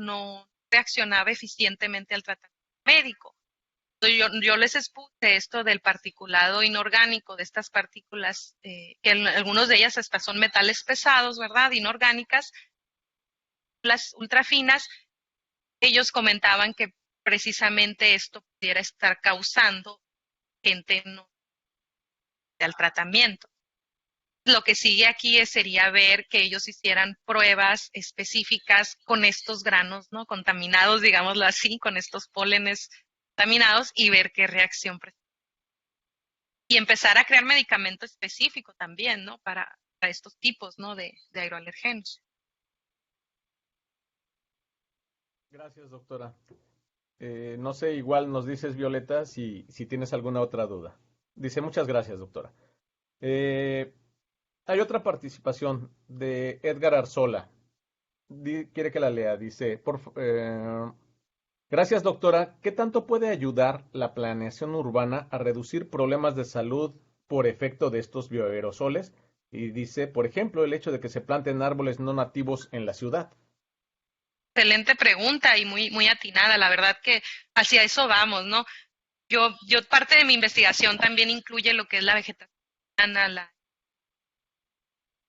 reaccionaba eficientemente al tratamiento médico. Entonces yo les expuse esto del particulado inorgánico, de estas partículas, que algunos de ellas hasta son metales pesados, ¿verdad? Inorgánicas, las ultrafinas. Ellos comentaban que precisamente esto pudiera estar causando gente no al tratamiento. Lo que sigue aquí sería ver que ellos hicieran pruebas específicas con estos granos, ¿no? Contaminados, digámoslo así, con estos pólenes contaminados y ver qué reacción presenta. Y empezar a crear medicamento específico también, ¿no? Para estos tipos, ¿no? de aeroalergenos. Gracias, doctora. No sé, igual nos dices, Violeta, si tienes alguna otra duda. Dice, muchas gracias, doctora. Hay otra participación de Edgar Arzola. Quiere que la lea. Dice, gracias, doctora. ¿Qué tanto puede ayudar la planeación urbana a reducir problemas de salud por efecto de estos bioaerosoles? Y dice, por ejemplo, el hecho de que se planten árboles no nativos en la ciudad. Excelente pregunta y muy atinada. La verdad que hacia eso vamos, ¿no? Yo parte de mi investigación también incluye lo que es la vegetación,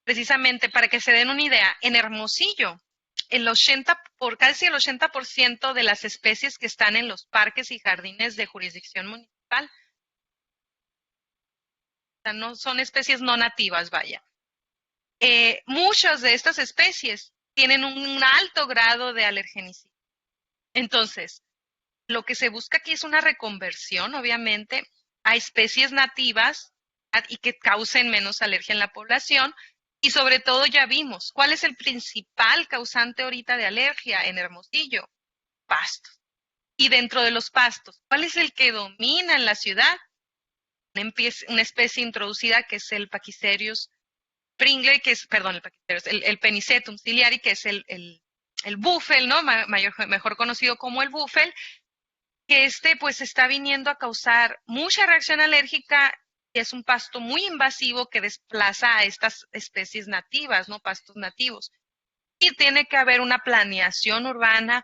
precisamente para que se den una idea, en Hermosillo, casi el 80% de las especies que están en los parques y jardines de jurisdicción municipal, o sea, no son especies no nativas, vaya. Muchas de estas especies tienen un alto grado de alergenicidad. Entonces, lo que se busca aquí es una reconversión, obviamente, a especies nativas y que causen menos alergia en la población. Y sobre todo ya vimos, ¿cuál es el principal causante ahorita de alergia en Hermosillo? Pastos. Y dentro de los pastos, ¿cuál es el que domina en la ciudad? Una especie introducida que es el Pachyserius pringle, que es, perdón, el Penicetum ciliari, que es el búfel, ¿no? Mejor conocido como el búfel, que pues está viniendo a causar mucha reacción alérgica y es un pasto muy invasivo que desplaza a estas especies nativas, ¿no? Pastos nativos. Y tiene que haber una planeación urbana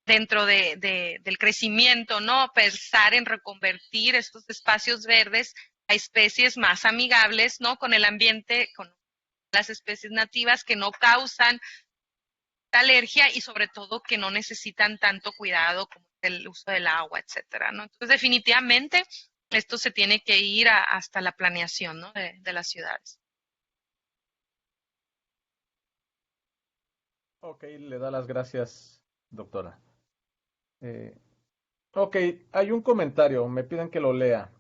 dentro del crecimiento, ¿no? Pensar en reconvertir estos espacios verdes a especies más amigables, ¿no? Con el ambiente, con las especies nativas que no causan alergia y sobre todo que no necesitan tanto cuidado como el uso del agua, etcétera, ¿no? Entonces, definitivamente, esto se tiene que ir hasta la planeación, ¿no? de las ciudades. Ok, le da las gracias, doctora. Ok, hay un comentario, me piden que lo lea.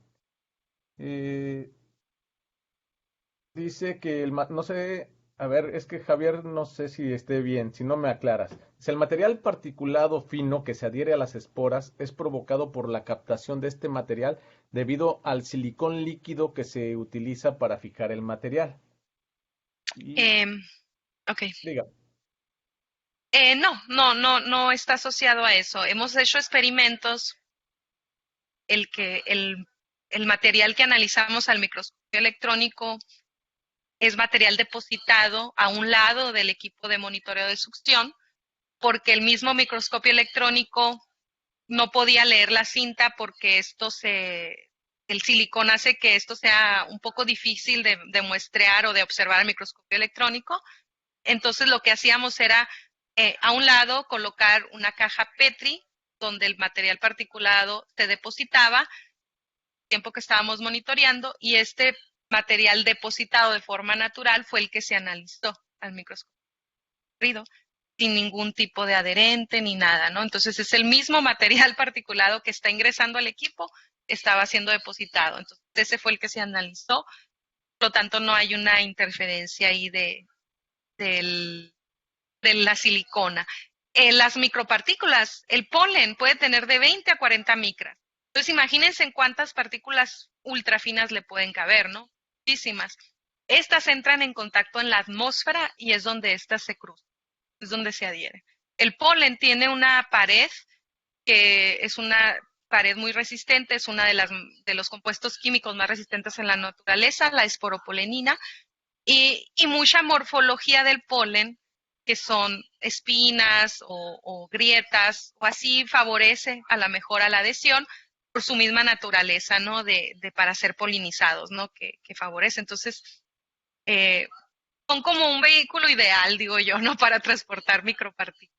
Dice que no sé, a ver, es que Javier no sé si esté bien, si no me aclaras. Si el material particulado fino que se adhiere a las esporas es provocado por la captación de este material debido al silicón líquido que se utiliza para fijar el material. Ok. Diga. No está asociado a eso. Hemos hecho experimentos, el material que analizamos al microscopio electrónico es material depositado a un lado del equipo de monitoreo de succión, porque el mismo microscopio electrónico no podía leer la cinta porque el silicón hace que esto sea un poco difícil de muestrear o de observar al microscopio electrónico. Entonces lo que hacíamos era a un lado colocar una caja Petri donde el material particulado se depositaba tiempo que estábamos monitoreando y este material depositado de forma natural fue el que se analizó al microscopio. sin ningún tipo de adherente ni nada, ¿no? Entonces es el mismo material particulado que está ingresando al equipo, estaba siendo depositado. Entonces ese fue el que se analizó, por lo tanto no hay una interferencia ahí de la silicona. Las micropartículas, el polen puede tener de 20 a 40 micras. Entonces imagínense en cuántas partículas ultrafinas le pueden caber, ¿no? Muchísimas. Estas entran en contacto en la atmósfera y es donde estas se cruzan, es donde se adhieren. El polen tiene una pared que es una pared muy resistente, es una de los compuestos químicos más resistentes en la naturaleza, la esporopolenina, y mucha morfología del polen, que son espinas o grietas, o así favorece a la mejor a la adhesión por su misma naturaleza, ¿no? Para ser polinizados, ¿no? Que favorece. Entonces, son como un vehículo ideal, digo yo, ¿no? Para transportar micropartículas.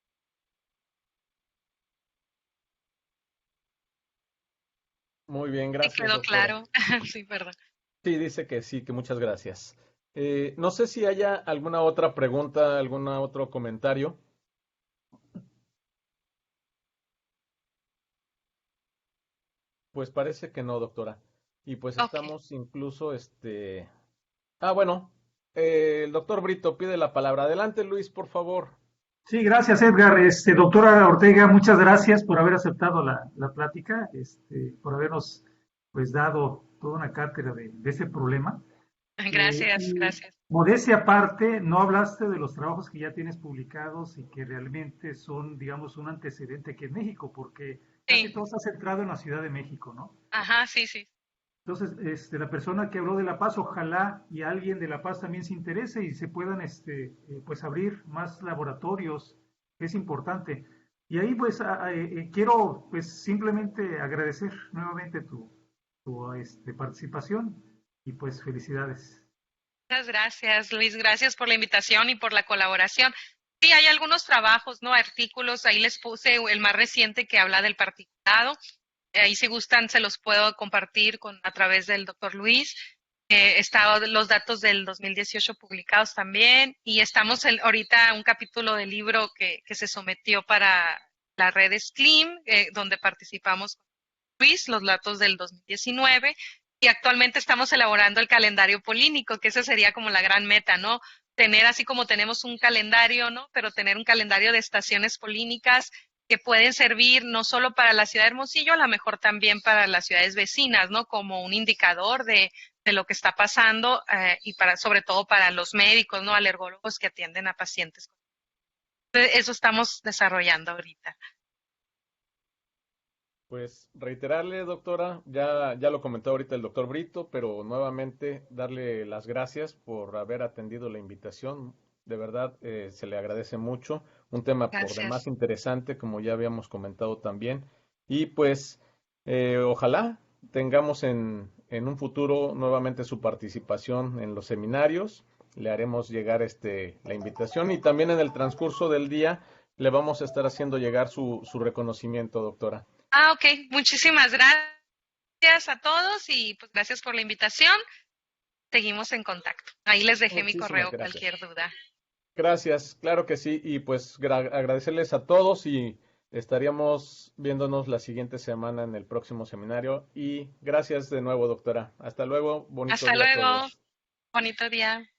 Muy bien, ¿Me gracias, quedó doctora. claro? Sí, perdón. Sí, dice que sí, que muchas gracias. No sé si haya alguna otra pregunta, algún otro comentario. Pues parece que no, doctora. Y pues Ok. estamos incluso, bueno, el doctor Brito pide la palabra. Adelante, Luis, por favor. Sí, gracias, Edgar. Doctora Ortega, muchas gracias por haber aceptado la plática, por habernos pues dado toda una cátedra de ese problema. Gracias, Y gracias. modestia aparte, no hablaste de los trabajos que ya tienes publicados y que realmente son, digamos, un antecedente aquí en México, porque casi Sí, todo está centrado en la Ciudad de México, ¿no? ajá, sí, sí. Entonces, la persona que habló de La Paz, ojalá y alguien de La Paz también se interese y se puedan, pues abrir más laboratorios, es importante. Y ahí, pues, quiero, pues, simplemente agradecer nuevamente tu participación y, pues, felicidades. Muchas gracias, Luis. Gracias por la invitación y por la colaboración. Sí, hay algunos trabajos, ¿no? Artículos, ahí les puse el más reciente que habla del particulado. Ahí si gustan se los puedo compartir a través del doctor Luis. Están los datos del 2018 publicados también y estamos ahorita un capítulo del libro que se sometió para la red SCLIM, donde participamos con Luis, los datos del 2019 y actualmente estamos elaborando el calendario polínico, que esa sería como la gran meta, ¿no? Tener así como tenemos un calendario, ¿no? Pero tener un calendario de estaciones polínicas que pueden servir no solo para la ciudad de Hermosillo, a lo mejor también para las ciudades vecinas, ¿no? Como un indicador de lo que está pasando y sobre todo para los médicos, ¿no? Alergólogos que atienden a pacientes. Entonces, eso estamos desarrollando ahorita. Pues reiterarle, doctora, ya lo comentó ahorita el doctor Brito, pero nuevamente darle las gracias por haber atendido la invitación. De verdad, se le agradece mucho. Un tema por demás Gracias. interesante, como ya habíamos comentado también. Y pues, ojalá tengamos en un futuro nuevamente su participación en los seminarios. Le haremos llegar la invitación y también en el transcurso del día le vamos a estar haciendo llegar su reconocimiento, doctora. Ok. Muchísimas gracias a todos y pues gracias por la invitación. Seguimos en contacto. Ahí les dejé mi Muchísimas correo, gracias. cualquier duda. Gracias, claro que sí. Y pues agradecerles a todos y estaríamos viéndonos la siguiente semana en el próximo seminario. Y gracias de nuevo, doctora. Hasta luego. Bonito Hasta día a luego. todos. Bonito día.